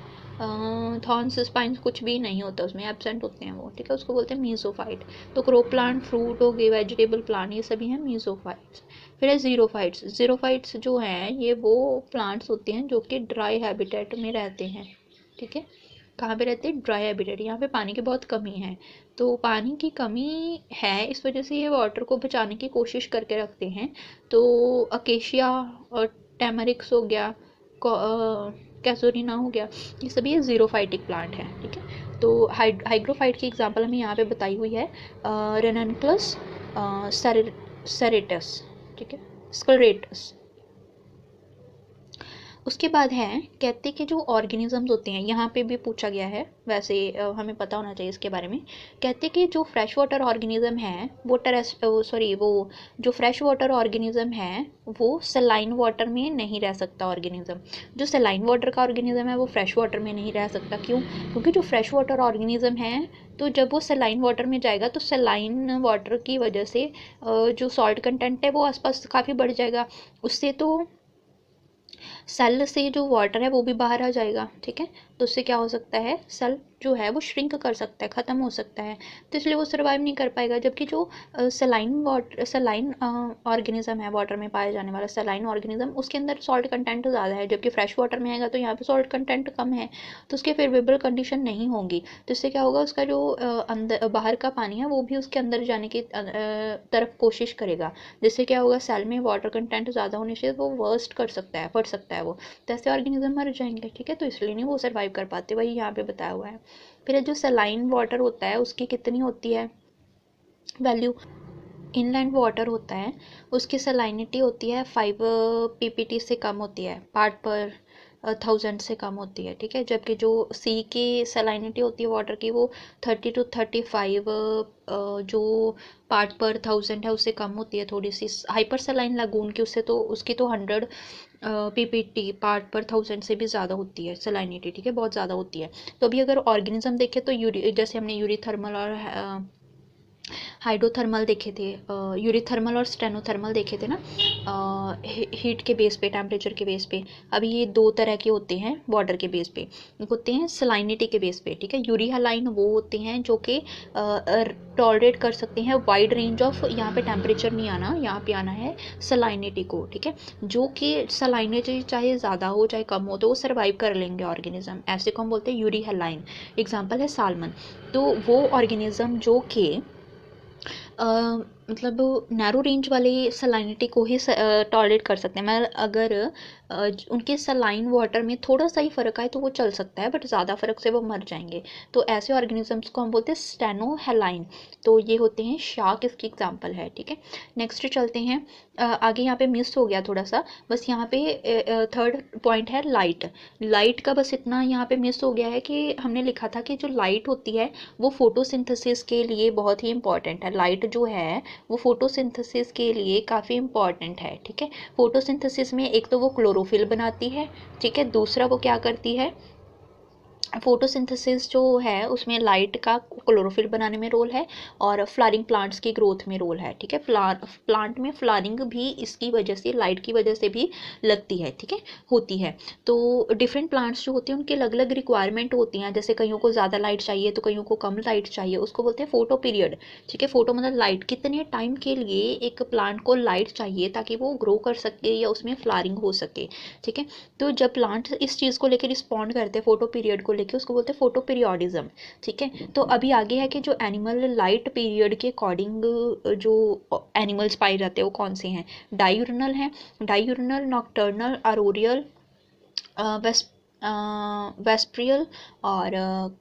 थॉर्न्स स्पाइन्स कुछ भी नहीं होता उसमें, एब्सेंट होते हैं वो, ठीक है, उसको बोलते हैं मीजोफाइट। तो क्रॉप प्लांट, फ्रूट हो गए, वेजिटेबल प्लांट, ये सभी हैं मीजोफाइट्स। फिर है जीरोफाइट्स। जीरोफाइट्स जो हैं ये वो प्लांट्स होते हैं जो कि ड्राई हैबिटेट में रहते हैं, ठीक है। कहाँ पे रहते हैं? ड्राई हैबिटेट, यहाँ पे पानी की बहुत कमी है, तो पानी की कमी है इस वजह से ये वाटर को बचाने की कोशिश करके रखते हैं। तो अकेशिया और टैमरिक्स हो गया, कैसोरिना हो गया, ये सभी ये जीरोफाइटिक प्लांट हैं, ठीक है। तो हाइग्रोफाइट की एग्जांपल हमें यहाँ पे बताई हुई है, रेननक्लस सेरेटस, ठीक है, स्क्लेरेटस। उसके बाद है, कहते कि जो ऑर्गेनिजम्स होते हैं, यहाँ पे भी पूछा गया है वैसे, हमें पता होना चाहिए इसके बारे में। कहते कि जो फ्रेश वाटर ऑर्गेनिज्म है वो वो जो फ्रेश वाटर ऑर्गेनिज्म है वो सलाइन वाटर में नहीं रह सकता ऑर्गेनिज्म। जो सलाइन वाटर का ऑर्गेनिज्म है वो फ्रेश वाटर में नहीं रह सकता, क्यों? क्योंकि जो फ्रेश वाटर ऑर्गेनिज्म है तो जब वो सलाइन वाटर में जाएगा तो सलाइन वाटर की वजह से जो सॉल्ट कंटेंट है वो आसपास काफ़ी बढ़ जाएगा, उससे तो सेल से जो वाटर है वो भी बाहर आ जाएगा, ठीक है। तो उससे क्या हो सकता है, सेल जो है वो श्रिंक कर सकता है, ख़त्म हो सकता है, तो इसलिए वो सर्वाइव नहीं कर पाएगा। जबकि जो सलाइन ऑर्गेनिज्म है, वाटर में पाया जाने वाला सलाइन ऑर्गेनिज्म, उसके अंदर सॉल्ट कंटेंट ज़्यादा है, जबकि फ्रेश वाटर में आएगा तो यहाँ पे सॉल्ट कंटेंट कम है, तो उसके फेवरेबल कंडीशन नहीं होंगी। तो इससे क्या होगा, उसका जो अंदर बाहर का पानी है वो भी उसके अंदर जाने की तरफ कोशिश करेगा, जिससे क्या होगा, सेल में वाटर कंटेंट ज़्यादा होने से वो वर्स्ट कर सकता है, फट सकता है वो, तो ऐसे ऑर्गेनिज्म मर जाएंगे। ठीक है, तो इसलिए नहीं वो सर्वाइव कर पाते, वही यहाँ पे बताया हुआ है। फिर जो सलाइन वाटर होता है उसकी कितनी होती है वैल्यू, इनलैंड वाटर होता है उसकी सलाइनिटी होती है 5 ppt से कम होती है, पार्ट पर 1000 से कम होती है। ठीक है, जबकि जो सी की सलाइनिटी होती है वाटर की वो 30 to 35 जो पार्ट पर 1000 है उससे कम होती है थोड़ी सी। हाइपर सलाइन लगून की उससे तो उसकी तो 100 ppt पार्ट पर 1000 से भी ज़्यादा होती है सलाइनिटी। ठीक है, बहुत ज़्यादा होती है। तो अभी अगर ऑर्गेनिज्म देखें तो जैसे हमने यूरीथर्मल और हाइड्रोथर्मल देखे थे, यूरीथर्मल और स्टेनोथर्मल देखे थे ना, हीट के बेस पे, टेम्परेचर के बेस पे। अभी ये दो तरह के होते हैं वाटर के बेस पे, होते हैं सलाइनिटी के बेस पे। ठीक है, यूरी हलाइन वो होते हैं जो कि टॉलरेट कर सकते हैं वाइड रेंज ऑफ, यहाँ पे टेम्परेचर नहीं आना, यहाँ पे आना है सलाइनिटी को। ठीक है, जो कि सलाइनिटी चाहे ज़्यादा हो चाहे कम हो तो वो सर्वाइव कर लेंगे ऑर्गेनिज्म, ऐसे को हम बोलते हैं यूरी हलाइन। एग्जाम्पल है सालमन। तो वो ऑर्गेनिज्म जो कि मतलब नैरो रेंज वाली सलाइनिटी को ही टॉलरेट कर सकते हैं। मैं अगर उनके सलाइन वाटर में थोड़ा सा ही फ़र्क आए तो वो चल सकता है, बट ज़्यादा फ़र्क से वो मर जाएंगे। तो ऐसे ऑर्गेनिजम्स को हम बोलते हैं स्टेनोहेलाइन। तो ये होते हैं शार्क, इसकी एग्जांपल है। ठीक है, नेक्स्ट चलते हैं। आगे यहाँ पे मिस हो गया थोड़ा सा, बस यहाँ पे थर्ड पॉइंट है लाइट। लाइट का बस इतना यहाँ पे मिस हो गया है कि हमने लिखा था कि जो लाइट होती है वो फोटोसिंथेसिस के लिए बहुत ही इंपॉर्टेंट है। लाइट जो है वो फोटोसिंथेसिस के लिए काफ़ी इंपॉर्टेंट है। ठीक है, फोटोसिंथेसिस में एक तो वो क्लोरोफिल बनाती है। ठीक है, दूसरा वो क्या करती है, फोटोसिंथेसिस जो है उसमें लाइट का क्लोरोफिल बनाने में रोल है और फ्लावरिंग प्लांट्स की ग्रोथ में रोल है। ठीक है, प्लांट में फ्लावरिंग भी इसकी वजह से, लाइट की वजह से भी लगती है। ठीक है, होती है। तो डिफरेंट प्लांट्स जो होते हैं उनकी अलग अलग रिक्वायरमेंट होती हैं, जैसे कईयों को ज़्यादा लाइट चाहिए तो कईयों को कम लाइट चाहिए, उसको बोलते हैं फोटो पीरियड। ठीक है, फोटो मतलब लाइट, कितने टाइम के लिए एक प्लांट को लाइट चाहिए ताकि वो ग्रो कर सके या उसमें फ्लावरिंग हो सके। ठीक है, तो जब प्लांट इस चीज़ को लेकर रिस्पॉन्ड करते हैं फोटो पीरियड को लेके, उसको बोलते हैं फोटो पीरियोडिज्म। ठीक है, तो अभी आगे है कि जो एनिमल लाइट पीरियड के अकॉर्डिंग जो एनिमल्स पाए जाते हैं वो कौन से हैं। डायूरनल हैं, डायूरनल, नॉक्टर्नल, अरोरियल, वेस्ट्रियल और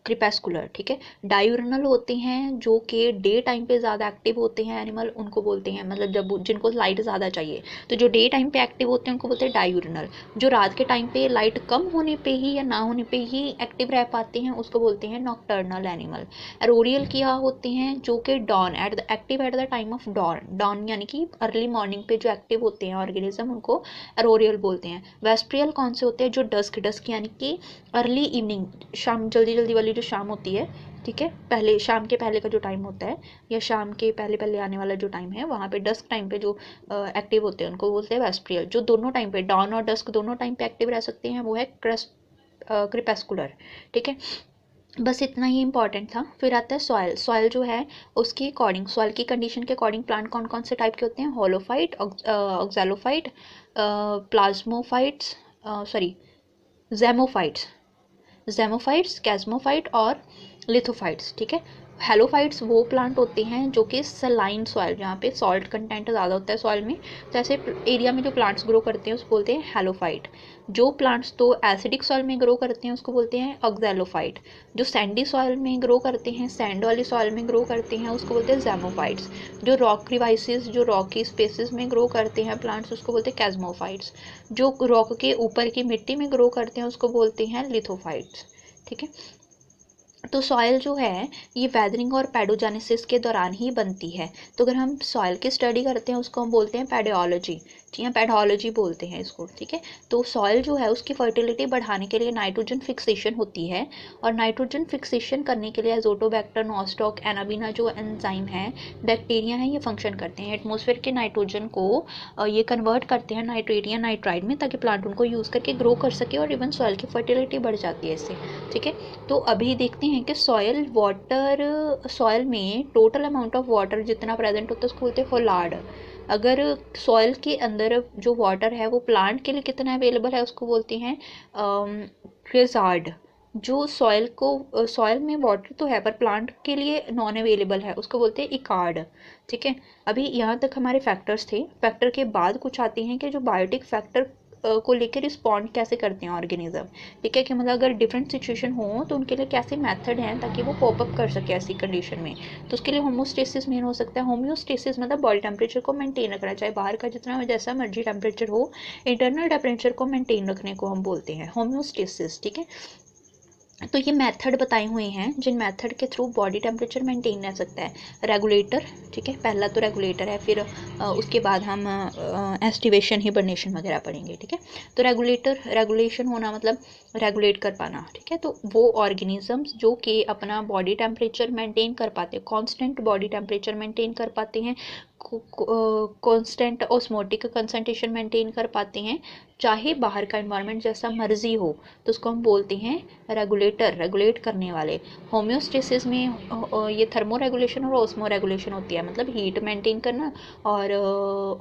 क्रिपेस्कुलर। ठीक है, डायूरनल होते हैं जो कि डे टाइम पे ज़्यादा एक्टिव होते हैं एनिमल, उनको बोलते हैं, मतलब जब जिनको लाइट ज़्यादा चाहिए तो जो डे टाइम पे एक्टिव होते हैं उनको बोलते हैं डायूरनल। जो रात के टाइम पे लाइट कम होने पे ही या ना होने पे ही एक्टिव रह पाते हैं उसको बोलते हैं नॉक्टर्नल एनिमल। एरोरियल क्या होते हैं, जो कि dawn active at the time of dawn, dawn यानी कि अर्ली मॉर्निंग पे जो एक्टिव होते हैं ऑर्गेनिज्म, उनको एरोरियल बोलते हैं। वेस्ट्रियल कौन से होते हैं, जो डस्क यानी कि अर्ली इवनिंग, शाम, जल्दी जल्दी वाली जो शाम होती है। ठीक है, पहले शाम के पहले का जो टाइम होता है या शाम के पहले पहले आने वाला जो टाइम है, वहाँ पे डस्क टाइम पे जो एक्टिव होते हैं उनको बोलते हैं वेस्ट्रियल। जो दोनों टाइम पे, डॉन और डस्क दोनों टाइम पे एक्टिव रह सकते हैं, वो है क्रिपेस्कुलर। ठीक है, बस इतना ही इंपॉर्टेंट था। फिर आता है सॉयल। सॉयल जो है उसके अकॉर्डिंग, सॉयल की कंडीशन के अकॉर्डिंग प्लांट कौन कौन से टाइप के होते हैं, होलोफाइट, ऑक्जेलोफाइट, प्लाज्मोफाइट्स, सॉरी ज़ेमोफाइट्स, कैस्मोफाइट और लिथोफाइट्स। ठीक है, हेलोफाइट्स वो प्लांट होते हैं जो कि सलाइन सॉइल, जहाँ पे सॉल्ट कंटेंट ज़्यादा होता है सॉइल में, तो ऐसे एरिया में जो प्लांट्स ग्रो करते हैं उसको बोलते हैं हेलोफाइट। जो प्लांट्स तो एसिडिक सॉइल में ग्रो करते हैं उसको बोलते हैं ऑक्जेलोफाइट। जो सैंडी सॉइल में ग्रो करते हैं, सैंड वाली सॉइल में ग्रो करते हैं, उसको बोलते हैं ज़ेमोफाइट्स। जो रॉक क्रिवाइसिस, जो रॉकी स्पेसिस में ग्रो करते हैं प्लांट्स, उसको बोलते हैं कैस्मोफाइट्स। जो रॉक के ऊपर की मिट्टी में ग्रो करते हैं उसको बोलते हैं लिथोफाइट्स। ठीक है, तो सॉइल जो है ये वेदरिंग और पैडोजेनेसिस के दौरान ही बनती है। तो अगर हम सॉइल की स्टडी करते हैं उसको हम बोलते हैं पैडोलॉजी, या पैडोलॉजी बोलते हैं इसको। ठीक है, तो सॉइल जो है उसकी फर्टिलिटी बढ़ाने के लिए नाइट्रोजन फिक्सेशन होती है, और नाइट्रोजन फिक्सेशन करने के लिए एजोटोबैक्टर, नॉस्टॉक, एनाबिना जो एंजाइम है, बैक्टीरिया हैं, ये फंक्शन करते हैं। एटमॉस्फेयर के नाइट्रोजन को ये कन्वर्ट करते हैं नाइट्रेट या नाइट्राइड में, ताकि प्लांट उनको यूज़ करके ग्रो कर सके, और इवन सॉइल की फर्टिलिटी बढ़ जाती है इससे। ठीक है, तो अभी देखते हैं कि सॉयल में टोटल अमाउंट ऑफ वाटर जितना प्रेजेंट होता है उसको बोलते हैं होलार्ड। अगर सॉयल के अंदर जो वाटर है वो प्लांट के लिए कितना अवेलेबल है उसको बोलते हैं रिजार्ड। जो सॉयल में वाटर तो है पर प्लांट के लिए नॉन अवेलेबल है उसको बोलते हैं इकार्ड। ठीक है, अभी यहाँ तक हमारे फैक्टर्स थे। फैक्टर के बाद कुछ आते हैं कि जो बायोटिक फैक्टर को लेकर रिस्पॉन्ड कैसे करते हैं ऑर्गेनिज्म। ठीक है, कि मतलब अगर डिफरेंट सिचुएशन हो तो उनके लिए कैसे मेथड हैं ताकि वो पॉप अप कर सके ऐसी कंडीशन में। तो उसके लिए होमोस्टेसिस मेन हो सकता है। होम्योस्टेसिस मतलब बॉडी टेम्परेचर को मेंटेन रखना, चाहे बाहर का जितना जैसा मर्जी टेम्परेचर हो, इंटरनल टेम्परेचर को मेंटेन रखने को हम बोलते हैं होम्योस्टेसिस। ठीक है, तो ये मेथड बताए हुए हैं जिन मेथड के थ्रू बॉडी टेम्परेचर मेंटेन रह सकता है। रेगुलेटर, ठीक है, पहला तो रेगुलेटर है, फिर उसके बाद हम एस्टिवेशन हिबरनेशन वगैरह पढ़ेंगे। ठीक है, तो रेगुलेशन होना मतलब रेगुलेट कर पाना। ठीक है, तो वो ऑर्गेनिजम्स जो कि अपना बॉडी टेम्परेचर मेंटेन कर पाते हैं, कांस्टेंट बॉडी टेम्परेचर मेंटेन कर पाते हैं, कांस्टेंट ऑस्मोटिक कंसंट्रेशन मेंटेन कर पाते हैं, चाहे बाहर का इन्वायरमेंट जैसा मर्जी हो, तो उसको हम बोलते हैं रेगुलेट करने वाले। होम्योस्टेसिस में ये थर्मो रेगुलेशन और ऑस्मो रेगुलेशन होती है, मतलब हीट मेंटेन करना और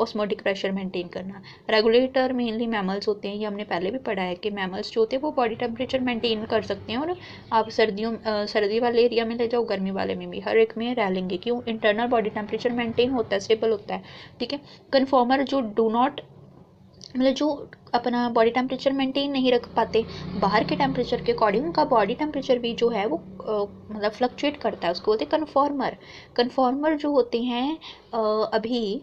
ऑस्मोटिक प्रेशर मेंटेन करना। रेगुलेटर मेनली मैमल्स होते हैं, ये हमने पहले भी पढ़ा है कि मैमल्स जो होते हैं वो बॉडी टेम्परेचर मेंटेन कर सकते हैं, और आप सर्दी वाले एरिया में ले जाओ, गर्मी वाले में भी, हर एक में रह लेंगे। क्यों? इंटरनल बॉडी टेम्परेचर मेंटेन होता है, स्टेबल होता है। ठीक है, कन्फॉर्मर जो डू नॉट मतलब जो अपना बॉडी टेम्परेचर मेंटेन नहीं रख पाते बाहर के टेम्परेचर के अकॉर्डिंग, उनका बॉडी टेम्परेचर भी जो है वो मतलब फ्लक्चुएट करता है, उसको बोलते हैं कन्फॉर्मर। कन्फॉर्मर जो होते हैं अभी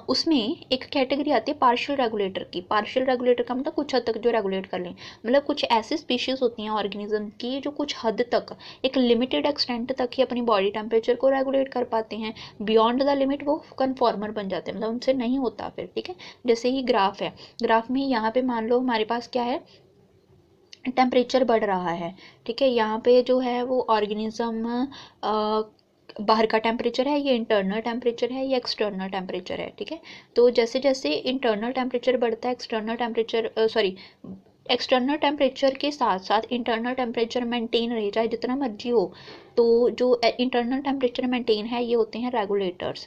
उसमें एक कैटेगरी आती है पार्शियल रेगुलेटर की। पार्शियल रेगुलेटर का मतलब कुछ हद तक जो रेगुलेट कर लें, मतलब कुछ ऐसी स्पीशीज़ होती हैं ऑर्गेनिज्म की जो कुछ हद तक, एक लिमिटेड एक्सटेंट तक ही अपनी बॉडी टेम्परेचर को रेगुलेट कर पाते हैं। बियॉन्ड द लिमिट वो कन्फॉर्मर बन जाते हैं, मतलब उनसे नहीं होता फिर। ठीक है, जैसे ही ग्राफ है, ग्राफ में यहाँ पे मान लो हमारे पास क्या है, टेम्परेचर बढ़ रहा है। ठीक है, यहाँ पे जो है वो ऑर्गेनिज्म बाहर का टेम्परेचर है, ये इंटरनल टेम्परेचर है, ये एक्सटर्नल टेम्परेचर है। ठीक है, तो जैसे जैसे इंटरनल टेम्परेचर बढ़ता है, एक्सटर्नल टेम्परेचर के साथ साथ इंटरनल टेम्परेचर मेंटेन रहे, चाहे जितना मर्जी हो, तो जो इंटरनल टेम्परेचर मेंटेन है ये होते हैं रेगुलेटर्स।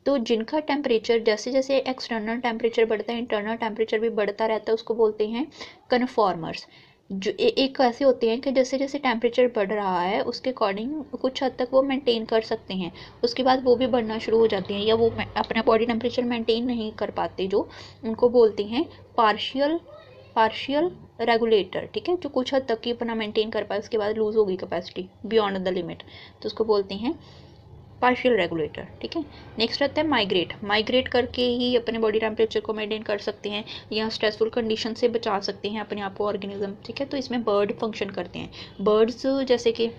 तो जिनका टेम्परेचर जैसे जैसे एक्सटर्नल टेम्परेचर बढ़ता है, इंटरनल टेम्परेचर भी बढ़ता रहता है, उसको बोलते हैं कन्फॉर्मर्स। जो एक ऐसे होते हैं कि जैसे जैसे टेम्परेचर बढ़ रहा है उसके अकॉर्डिंग कुछ हद तक वो मेंटेन कर सकते हैं, उसके बाद वो भी बढ़ना शुरू हो जाते हैं, या वो अपना बॉडी टेम्परेचर मेंटेन नहीं कर पाते, जो उनको बोलते हैं पार्शियल पार्शियल रेगुलेटर। ठीक है, जो कुछ हद तक ही अपना मेंटेन कर पाए, उसके बाद लूज़ होगी कैपेसिटी बियॉन्ड द लिमिट, तो उसको बोलते हैं पार्शियल रेगुलेटर। ठीक है, नेक्स्ट आता है माइग्रेट करके ही अपने बॉडी टेम्परेचर को मेंटेन कर सकते हैं, या स्ट्रेसफुल कंडीशन से बचा सकते हैं अपने आप को ऑर्गेनिज्म। ठीक है, तो इसमें बर्ड फंक्शन करते हैं। बर्ड्स जैसे कि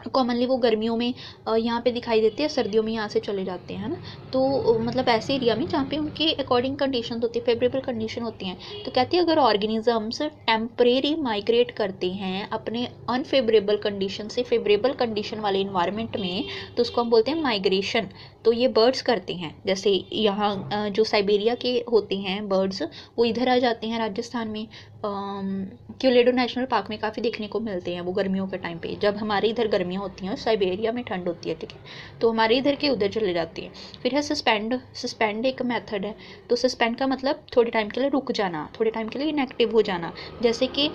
कॉमनली वो गर्मियों में यहाँ पे दिखाई देते हैं, सर्दियों में यहाँ से चले जाते हैं, है ना। तो मतलब ऐसे एरिया में जहाँ पे उनके अकॉर्डिंग कंडीशन होती है, फेवरेबल कंडीशन होती हैं, तो कहती है अगर ऑर्गेनिजम्स टेम्परेरी माइग्रेट करते हैं अपने अनफेवरेबल कंडीशन से फेवरेबल कंडीशन वाले इन्वायरमेंट में, तो उसको हम बोलते हैं माइग्रेशन। तो ये बर्ड्स करते हैं, जैसे यहाँ जो साइबेरिया के होते हैं बर्ड्स, वो इधर आ जाते हैं राजस्थान में, क्योलेडो नेशनल पार्क में काफ़ी देखने को मिलते हैं वो गर्मियों के टाइम पे, जब हमारे इधर गर्मियाँ होती हैं साइबेरिया में ठंड होती है। ठीक है, तो हमारे इधर के उधर चले जाती हैं। फिर है सस्पेंड एक मेथड है। तो सस्पेंड का मतलब थोड़े टाइम के लिए रुक जाना, थोड़े टाइम के लिए इनएक्टिव हो जाना। जैसे कि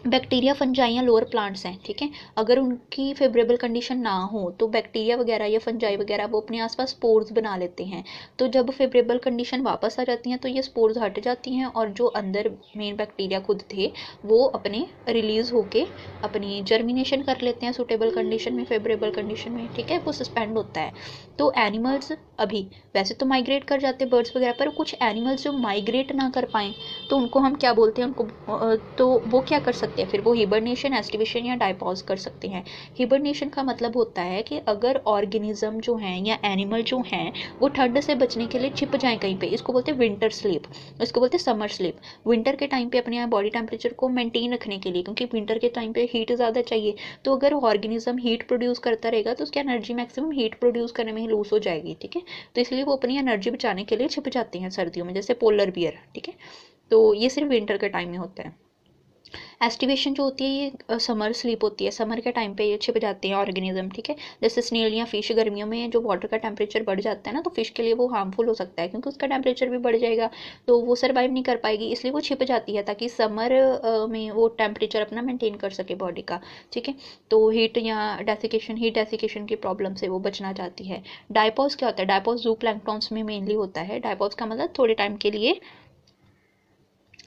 बैक्टीरिया, फंजाई या लोअर प्लांट्स हैं, ठीक है, अगर उनकी फेवरेबल कंडीशन ना हो तो बैक्टीरिया वगैरह या फंजाई वगैरह वो अपने आसपास स्पोर्स बना लेते हैं। तो जब फेवरेबल कंडीशन वापस आ जाती हैं तो ये स्पोर्स हट जाती हैं, और जो अंदर मेन बैक्टीरिया खुद थे वो अपने रिलीज़ होके अपनी जर्मिनेशन कर लेते हैं सूटेबल कंडीशन में, फेवरेबल कंडीशन में। ठीक है, वो सस्पेंड होता है। तो एनिमल्स अभी वैसे तो माइग्रेट कर जाते हैं बर्ड्स वगैरह, पर कुछ एनिमल्स जो माइग्रेट ना कर पाएँ तो उनको हम क्या बोलते हैं, उनको तो वो क्या कर सकते हैं, फिर वो हिबरनेशन, एस्टिवेशन या डायपॉज कर सकते हैं। हिबरनेशन का मतलब होता है कि अगर ऑर्गेनिज्म जो हैं या एनिमल जो हैं वो ठंड से बचने के लिए छिप जाएं कहीं पे, इसको बोलते हैं विंटर स्लीप, इसको बोलते हैं समर स्लीप। विंटर के टाइम पे अपने यहाँ बॉडी टेम्परेचर को मेंटेन रखने के लिए, क्योंकि विंटर के टाइम पे हीट ज़्यादा चाहिए, तो अगर ऑर्गेनिज्म हीट प्रोड्यूस करता रहेगा तो उसकी एनर्जी मैक्सिमम हीट प्रोड्यूस करने में ही लूज हो जाएगी। ठीक है, तो इसलिए वो अपनी एनर्जी बचाने के लिए छिप जाते हैं सर्दियों में, जैसे पोलर बियर। ठीक है, तो ये सिर्फ विंटर के टाइम में होता है। एस्टिवेशन जो होती है ये समर स्लीप होती है, समर के टाइम पे ये छिप जाते हैं ऑर्गेनिज्म, ठीक है। जैसे स्नेल या फिश, गर्मियों में जो वाटर का टेम्परेचर बढ़ जाता है ना, तो फिश के लिए वो हार्मफुल हो सकता है क्योंकि उसका टेम्परेचर भी बढ़ जाएगा, तो वो सर्वाइव नहीं कर पाएगी, इसलिए वो छिप जाती है ताकि समर में वो टेम्परेचर अपना मेंटेन कर सके बॉडी का, ठीक है। तो हीट या डेसिकेशन, हीट डेसिकेशन की प्रॉब्लम से वो बचना चाहती है। डायपॉज क्या होता है? डायपॉज जू प्लैंक्टॉन्स में मेनली होता है। डायपॉज का मतलब थोड़े टाइम के लिए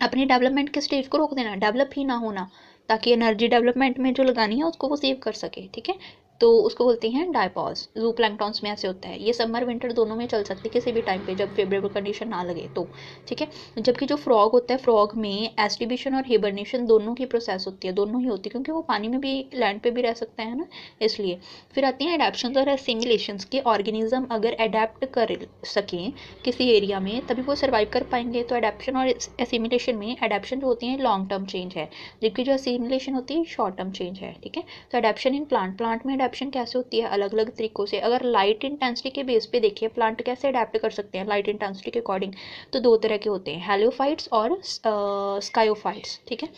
अपनी डेवलपमेंट के स्टेज को रोक देना, डेवलप ही ना होना, ताकि एनर्जी डेवलपमेंट में जो लगानी है उसको वो सेव कर सके, ठीक है। तो उसको बोलते हैं डायपॉज। जू प्लैंक्टॉन्स में ऐसे होता है। ये समर विंटर दोनों में चल सकती है किसी भी टाइम पे जब फेवरेबल कंडीशन ना लगे तो, ठीक है। जबकि जो फ्रॉग होता है, फ्रॉग में एस्टिबेशन और हिबरनेशन दोनों की प्रोसेस होती है, दोनों ही होती है क्योंकि वो पानी में भी, लैंड पे भी रह सकता है ना, इसलिए। फिर आती हैं एडेप्शन और एसिमिलेशंस के। ऑर्गेनिज्म अगर अडेप्ट कर सकें किसी एरिया में तभी वो सर्वाइव कर पाएंगे। तो अडेप्शन और एसिमिलेशन में, अडेप्शन जो होती है लॉन्ग टर्म चेंज है, जबकि जो एसिमिलेशन होती है शॉर्ट टर्म चेंज है, ठीक है। तो अडेप्शन इन प्लांट, प्लांट में अडेप्शन कैसे होती है? अलग अलग तरीकों से। अगर लाइट इंटेंसिटी के बेस पे देखिए प्लांट कैसे अडेप्ट कर सकते हैं लाइट इंटेंसिटी के अकॉर्डिंग, तो दो तरह के होते हैं, हेलियोफाइट्स और स्कायोफाइट्स, ठीक है।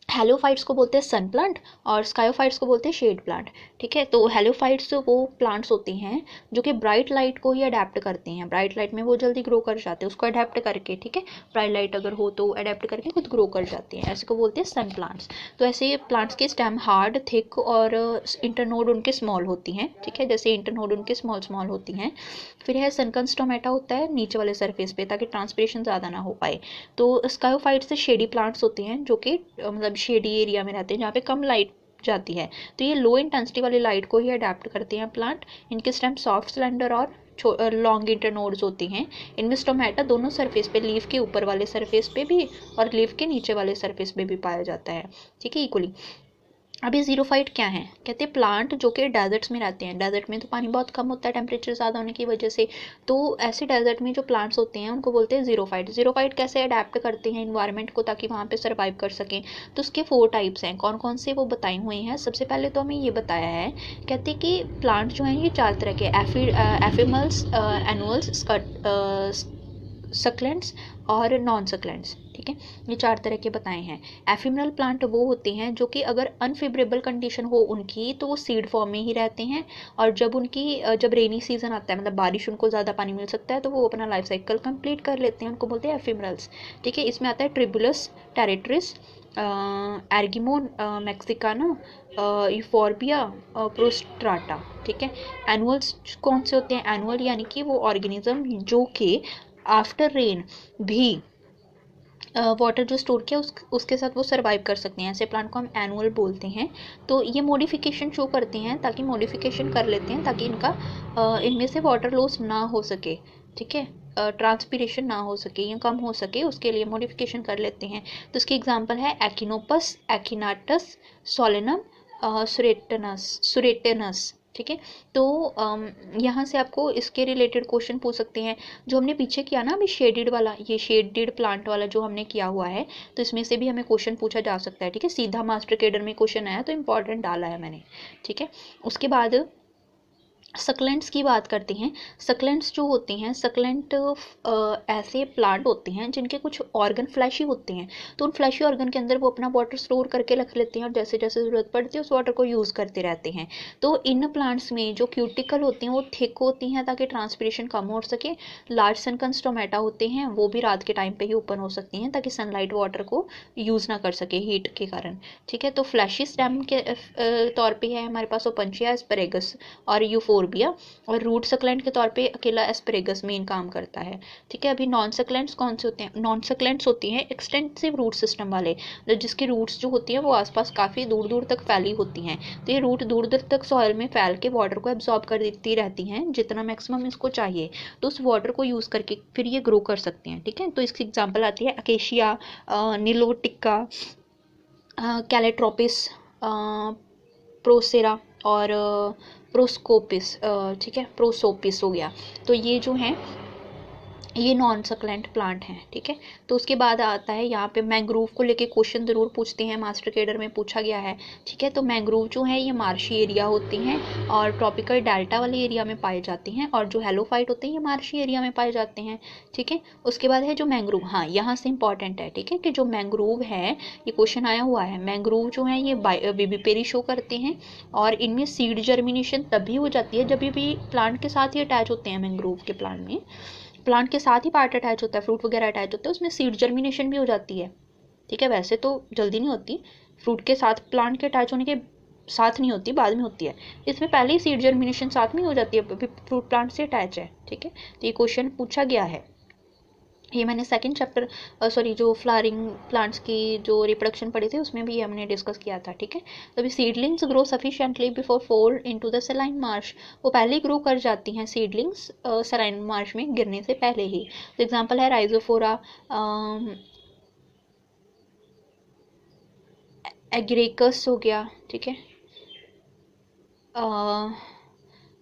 हेलियोफाइट्स को बोलते हैं सन प्लांट और स्कायोफाइट्स को बोलते हैं शेड प्लांट, ठीक है। तो हेलियोफाइट्स वो प्लांट्स होते हैं जो कि ब्राइट लाइट को ही अडेप्ट करते हैं, ब्राइट लाइट में वो जल्दी ग्रो कर जाते हैं उसको अडेप्ट करके, ठीक है। ब्राइट लाइट अगर हो तो अडेप्ट करके खुद ग्रो कर जाते हैं, ऐसे को बोलते हैं सन प्लांट्स। तो ऐसे प्लांट्स के स्टेम हार्ड, थिक और इंटरनोड उनके स्मॉल होती हैं, ठीक है, जैसे इंटरनोड उनके स्मॉल स्मॉल होती हैं। फिर है सनकन स्टोमेटा होता है नीचे वाले सरफेस पे ताकि ट्रांसपिरेशन ज़्यादा ना हो पाए। तो स्कायोफाइट से शेडी प्लांट्स होते हैं जो कि मतलब शेडी एरिया में रहते हैं जहाँ पे कम लाइट जाती है, तो ये लो इंटेंसिटी वाली लाइट को ही अडेप्ट करते हैं प्लांट। इनके स्टेम सॉफ्ट, स्लेंडर और लॉन्ग इंटरनोड्स होती हैं। इनमें स्टोमेटा दोनों सरफेस पे, लीफ के ऊपर वाले सरफेस पे भी और लीफ के नीचे वाले सरफेस पे भी पाया जाता है, ठीक है, इक्वली। अभी जीरोफाइट क्या है? कहते हैं प्लांट जो कि डेजर्ट्स में रहते हैं, डेजर्ट में तो पानी बहुत कम होता है टेम्परेचर ज़्यादा होने की वजह से, तो ऐसे डेजर्ट में जो प्लांट्स होते हैं उनको बोलते हैं जीरोफाइट। जीरोफाइट कैसे अडेप्ट करते हैं इन्वायरमेंट को ताकि वहाँ पे सर्वाइव कर सकें? तो उसके 4 टाइप्स हैं, कौन कौन से वो बताए हुए हैं। सबसे पहले तो हमें ये बताया है, कहते हैं कि प्लांट जो हैं ये 4 तरह के, एफिमल्स, एनुअल्स, सक्लेंट्स और नॉन सक्लेंट्स, ठीक है। ये 4 तरह के बताए हैं। एफिमरल प्लांट वो होते हैं जो कि अगर अनफेवरेबल कंडीशन हो उनकी तो वो सीड फॉर्म में ही रहते हैं, और जब रेनी सीजन आता है, मतलब बारिश, उनको ज़्यादा पानी मिल सकता है तो वो अपना लाइफ साइकिल कंप्लीट कर लेते हैं, उनको बोलते हैं एफिमरल्स, ठीक है। इसमें आता है ट्रिबुलस टेरेट्रिस, एर्गिमोन मैक्सिकाना, यूफोर्बिया, प्रोस्ट्राटा, ठीक है। एनुअल्स कौन से होते हैं? एनुअल यानी कि वो ऑर्गेनिज्म जो कि आफ्टर रेन भी वाटर जो स्टोर किया उसके साथ वो सर्वाइव कर सकते हैं, ऐसे प्लांट को हम एनुअल बोलते हैं। तो ये मॉडिफिकेशन शो करते हैं, ताकि मॉडिफिकेशन कर लेते हैं ताकि इनमें से वाटर लॉस ना हो सके, ठीक है, ट्रांसपीरेशन ना हो सके या कम हो सके, उसके लिए मॉडिफिकेशन कर लेते हैं। तो इसकी एग्जांपल है एक्िनोपस, एक्िनाटस, सोलेनम, सुरेटनस, ठीक है। तो यहाँ से आपको इसके रिलेटेड क्वेश्चन पूछ सकते हैं, जो हमने पीछे किया ना अभी शेडेड वाला, ये शेडेड प्लांट वाला जो हमने किया हुआ है, तो इसमें से भी हमें क्वेश्चन पूछा जा सकता है, ठीक है। सीधा मास्टर केडर में क्वेश्चन आया तो इंपॉर्टेंट डाला है मैंने, ठीक है। उसके बाद सक्लेंट्स की बात करते हैं। सक्लेंट्स जो होते हैं, सक्लेंट ऐसे प्लांट होते हैं जिनके कुछ ऑर्गन फ्लैशी होते हैं, तो उन फ्लैशी ऑर्गन के अंदर वो अपना वाटर स्टोर करके रख लेते हैं और जैसे जैसे ज़रूरत पड़ती है उस वाटर को यूज़ करते रहते हैं। तो इन प्लांट्स में जो क्यूटिकल होती हैं वो थिक होती हैं ताकि ट्रांसपिरेशन कम हो सके। लार्ज सनकन स्टोमेटा होते हैं, वो भी रात के टाइम पे ही ओपन हो सकती हैं ताकि सनलाइट वाटर को यूज़ ना कर सके हीट के कारण, ठीक है। तो फ्लैशी स्टेम के तौर पे है हमारे पास ओपनशिया, एस्पेरेगस और यूफोर्बिया, और रूट सक्लेंट के तौर पे अकेला एस्पेरेगस मेन काम करता है, ठीक है। अभी नॉन सक्लेंट्स कौन से होते हैं? नॉन सक्लेंट्स होती हैं एक्सटेंसिव रूट सिस्टम वाले, जिसकी रूट्स जो होती हैं वो आसपास काफ़ी दूर दूर तक फैली होती हैं। तो ये रूट दूर दूर तक सॉइल में फैल के वाटर को एब्जॉर्ब कर देती रहती हैं जितना मैक्सिमम इसको चाहिए, तो उस वाटर को यूज़ करके फिर ये ग्रो कर सकते हैं, ठीक है। तो इसकी एग्जाम्पल आती है अकेशिया, निलोटिका, कैलेट्रोपिस, प्रोसेरा और प्रोस्कोपिस, ठीक है, प्रोसोपिस हो गया। तो ये जो हैं ये नॉन सकलेंट प्लांट हैं, ठीक है। तो उसके बाद आता है यहाँ पे मैंग्रोव को लेके क्वेश्चन ज़रूर पूछते हैं, मास्टर केडर में पूछा गया है, ठीक है। तो मैंग्रोव जो है ये मार्शी एरिया होती हैं और ट्रॉपिकल डेल्टा वाले एरिया में पाए जाते हैं, और जो हेलोफाइट होते हैं ये मार्शी एरिया में पाए जाते हैं, ठीक है। उसके बाद है जो मैंग्रोव, हाँ यहाँ से इंपॉर्टेंट है, ठीक है, कि जो मैंग्रोव है ये क्वेश्चन आया हुआ है, मैंग्रोव जो है ये विविपेरी शो करते हैं, और इनमें सीड जर्मिनेशन तभी हो जाती है जब भी प्लांट के साथ ही अटैच होते हैं। मैंग्रोव के प्लांट में प्लांट के साथ ही पार्ट अटैच होता है, फ्रूट वगैरह अटैच होता है, उसमें सीड जर्मिनेशन भी हो जाती है, ठीक है। वैसे तो जल्दी नहीं होती, फ्रूट के साथ प्लांट के अटैच होने के साथ नहीं होती, बाद में होती है। इसमें पहले ही सीड जर्मिनेशन साथ में हो जाती है, फ्रूट प्लांट से अटैच है, ठीक है। तो ये क्वेश्चन पूछा गया है। ये मैंने सेकंड चैप्टर सॉरी जो फ्लावरिंग प्लांट्स की जो रिप्रोडक्शन पढ़े थे उसमें भी हमने डिस्कस किया था, ठीक है। तभी seedlings grow sufficiently before fall into the saline Marsh, वो पहले ही ग्रो कर जाती हैं सीडलिंग्स सलाइन मार्श में गिरने से पहले ही। तो एग्जांपल है राइजोफोरा एग्रेकस हो गया, ठीक है,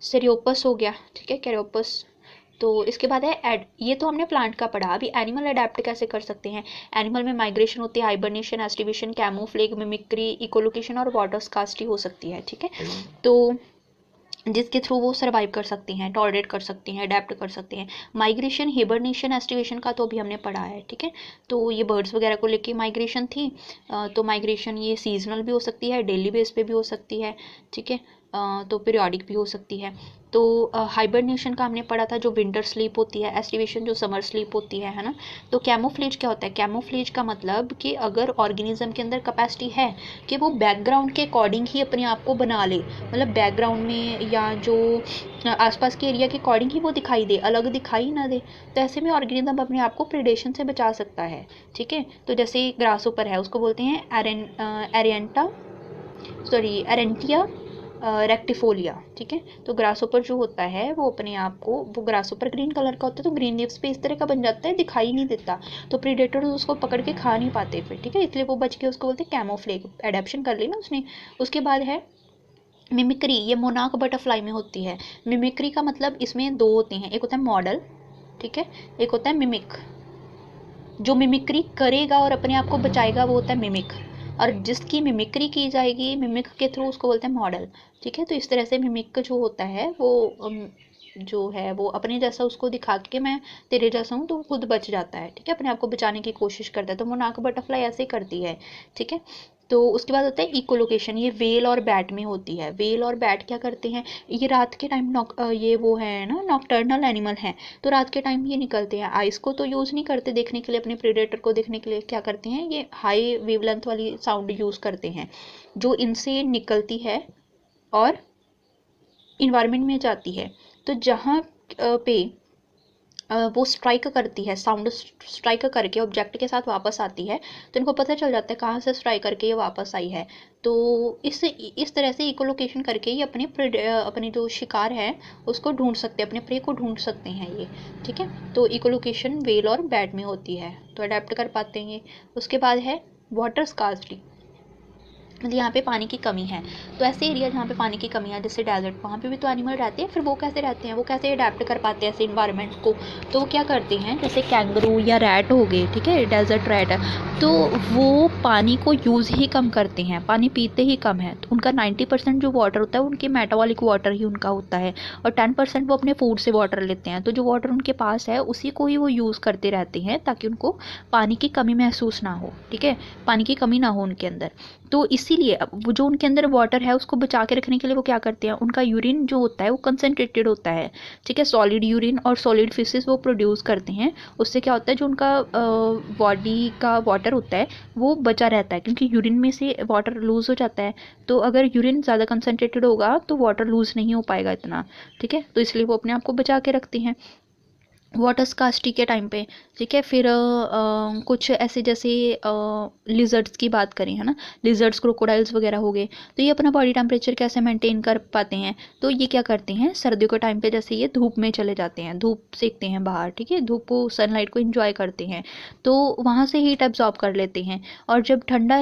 सेरियोपस हो गया, ठीक है, कैरियोपस। तो इसके बाद है ये तो हमने प्लांट का पढ़ा। अभी एनिमल अडेप्ट कैसे कर सकते हैं। एनिमल में माइग्रेशन होती है, हाइबरनेशन, एस्टिवेशन, कैमोफ्लेग, मिमिक्री, इकोलोकेशन और वाटर स्कार्सिटी हो सकती है, ठीक है। तो जिसके थ्रू वो सर्वाइव कर सकती हैं, टॉलरेट कर सकती हैं, अडेप्ट कर सकते हैं। माइग्रेशन, हिबरनेशन, एस्टिवेशन का तो अभी हमने पढ़ा है, ठीक है। तो ये बर्ड्स वगैरह को लेके माइग्रेशन थी। तो माइग्रेशन ये सीजनल भी हो सकती है, डेली बेस पे भी हो सकती है, ठीक है, तो पीरियोडिक भी हो सकती है। तो हाइबरनेशन का हमने पढ़ा था, जो विंटर स्लीप होती है। एस्टिवेशन जो समर स्लीप होती है ना। तो कैमोफ्लेज क्या होता है। कैमोफ्लेज का मतलब कि अगर ऑर्गेनिज्म के अंदर कैपेसिटी है कि वो बैकग्राउंड के अकॉर्डिंग ही अपने आप को बना ले, मतलब बैकग्राउंड में या जो आसपास के एरिया के अकॉर्डिंग ही वो दिखाई दे, अलग दिखाई ना दे, तो ऐसे में ऑर्गेनिज्म अपने आप को प्रेडेशन से बचा सकता है, ठीक है। तो जैसे ग्रासहोपर है, उसको बोलते हैं एरेंटिया रेक्टिफोलिया, ठीक है। तो ग्रासहोपर जो होता है वो अपने आप को, वो ग्रासहोपर ग्रीन कलर का होता है, तो ग्रीन लीव्स पे इस तरह का बन जाता है, दिखाई नहीं देता, तो प्रीडेटर्स उसको पकड़ के खा नहीं पाते फिर, ठीक है, इसलिए वो बच के उसको बोलते हैं कैमोफ्लेज, एडेप्शन कर ली ना उसने। उसके बाद है मिमिक्री, ये मोनाक बटरफ्लाई में होती है। मिमिक्री का मतलब इसमें दो होते हैं, एक होता है मॉडल, ठीक है, एक होता है मिमिक। जो मिमिक्री करेगा और अपने आप को बचाएगा वो होता है मिमिक, और जिसकी मिमिक्री की जाएगी मिमिक के थ्रू उसको बोलते हैं मॉडल, ठीक है। तो इस तरह से मिमिक जो होता है वो जो है वो अपने जैसा उसको दिखा के मैं तेरे जैसा हूँ, तो वो खुद बच जाता है, ठीक है, अपने आप को बचाने की कोशिश करता है। तो मोनाक बटरफ्लाई ऐसे करती है, ठीक है। तो उसके बाद होता है इकोलोकेशन, ये वेल और बैट में होती है। वेल और बैट क्या करते हैं, ये रात के टाइम ये वो है ना, नॉकटर्नल एनिमल हैं, तो रात के टाइम ये निकलते हैं। आइस को तो यूज़ नहीं करते देखने के लिए, अपने प्रेडेटर को देखने के लिए क्या करते हैं, ये हाई वेवलेंथ वाली साउंड यूज़ करते हैं जो इनसे निकलती है और इन्वायरमेंट में जाती है। तो जहाँ पे वो स्ट्राइक करती है, साउंड स्ट्राइक करके ऑब्जेक्ट के साथ वापस आती है, तो इनको पता चल जाता है कहाँ से स्ट्राइक करके ये वापस आई है। तो इस तरह से इकोलोकेशन करके ये अपने जो शिकार है उसको ढूंढ सकते हैं, अपने प्रे को ढूंढ सकते हैं ये, ठीक है। तो इकोलोकेशन वेल और बैट में होती है, तो अडेप्ट कर पाते हैं ये। उसके बाद है वाटर स्कार्सिटी, मतलब यहाँ पे पानी की कमी है। तो ऐसे एरिया जहाँ पे पानी की कमी है, जैसे डेजर्ट, वहाँ पे भी तो एनिमल रहते हैं, फिर वो कैसे रहते हैं, वो कैसे अडेप्ट कर पाते हैं ऐसे इन्वायरमेंट को। तो वो क्या करते हैं, जैसे कैंगरू या रैट हो गए, ठीक है, डेजर्ट रैट, तो वो पानी को यूज़ ही कम करते हैं, पानी पीते ही कम है। तो उनका 90% जो वाटर होता है उनके मेटाबॉलिक वाटर ही उनका होता है, और 10% वो अपने फूड से वाटर लेते हैं। तो जो वाटर उनके पास है उसी को ही वो यूज़ करते रहते हैं ताकि उनको पानी की कमी महसूस ना हो, ठीक है, पानी की कमी ना हो उनके अंदर। तो इसीलिए वो जो उनके अंदर वाटर है उसको बचा के रखने के लिए वो क्या करते हैं, उनका यूरिन जो होता है वो कंसनट्रेटेड होता है, ठीक है, सॉलिड यूरिन और सॉलिड फिसेस वो प्रोड्यूस करते हैं। उससे क्या होता है, जो उनका बॉडी का वाटर होता है वो बचा रहता है, क्योंकि यूरिन में से वाटर लूज़ हो जाता है। तो अगर यूरिन ज़्यादा कंसनट्रेटेड होगा तो वाटर लूज़ नहीं हो पाएगा इतना, ठीक है, तो इसलिए वो अपने आप को बचा के रखते हैं वाटर स्कार्सिटी के टाइम पे, ठीक है। फिर कुछ ऐसे जैसे लिजर्ड्स की बात करें, है ना, लिजर्ड्स, क्रोकोडाइल्स वगैरह हो गए, तो ये अपना बॉडी टेम्परेचर कैसे मेंटेन कर पाते हैं, तो ये क्या करते हैं, सर्दियों के टाइम पे जैसे ये धूप में चले जाते हैं, धूप सेकते हैं बाहर, ठीक है, धूप को, सनलाइट को इंजॉय करते हैं, तो वहाँ से हीट एब्जॉर्ब कर लेते हैं। और जब ठंडा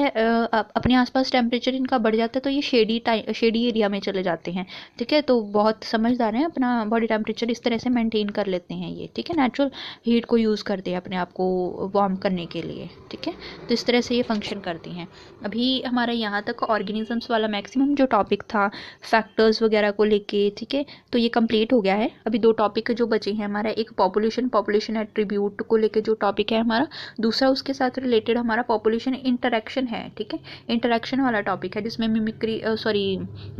अपने आसपास टेम्परेचर इनका बढ़ जाता है तो ये शेडी एरिया में चले जाते हैं, ठीक है। तो बहुत समझदार हैं, अपना बॉडी टेम्परेचर इस तरह से मेंटेन कर लेते हैं ये, ठीक है। ठीक है, नेचुरल हीट को यूज़ करते हैं अपने आप को वार्म करने के लिए, ठीक है। तो इस तरह से ये फंक्शन करती हैं। अभी हमारा यहाँ तक ऑर्गेनिजम्स वाला मैक्सिमम जो टॉपिक था फैक्टर्स वगैरह को लेके, ठीक है, तो ये कंप्लीट हो गया है। अभी दो टॉपिक जो बचे हैं हमारा, एक पॉपुलेशन एट्रीब्यूट को लेके जो टॉपिक है हमारा, दूसरा उसके साथ रिलेटेड हमारा पॉपुलेशन इंटरेक्शन है, ठीक है, इंटरेक्शन वाला टॉपिक है जिसमें मिमिक्री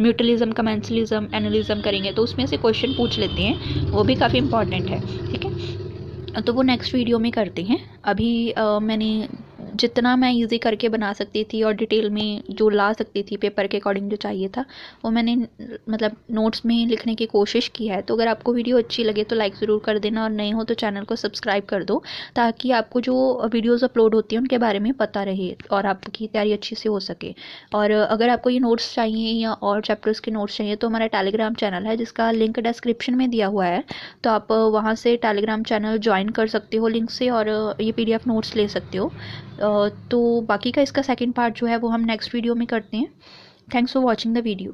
म्यूटलिज्म, कमेंसलिज्म, एनालिज्म करेंगे, तो उसमें से क्वेश्चन पूछ लेते हैं, वो भी काफ़ी इंपॉर्टेंट है, ठीक है। तो वो नेक्स्ट वीडियो में करते हैं। अभी मैंने जितना मैं इजी करके बना सकती थी और डिटेल में जो ला सकती थी पेपर के अकॉर्डिंग जो चाहिए था, वो मैंने मतलब नोट्स में लिखने की कोशिश की है। तो अगर आपको वीडियो अच्छी लगे तो लाइक ज़रूर कर देना, और नए हो तो चैनल को सब्सक्राइब कर दो, ताकि आपको जो वीडियोज़ अपलोड होती हैं उनके बारे में पता रहे और आपकी तैयारी अच्छी से हो सके। और अगर आपको ये नोट्स चाहिए या और चैप्टर्स के नोट्स चाहिए तो हमारा टेलीग्राम चैनल है जिसका लिंक डिस्क्रिप्शन में दिया हुआ है, तो आप वहाँ से टेलीग्राम चैनल ज्वाइन कर सकते हो लिंक से, और ये PDF नोट्स ले सकते हो। तो बाकी का इसका सेकंड पार्ट जो है वो हम नेक्स्ट वीडियो में करते हैं। Thanks for watching the video.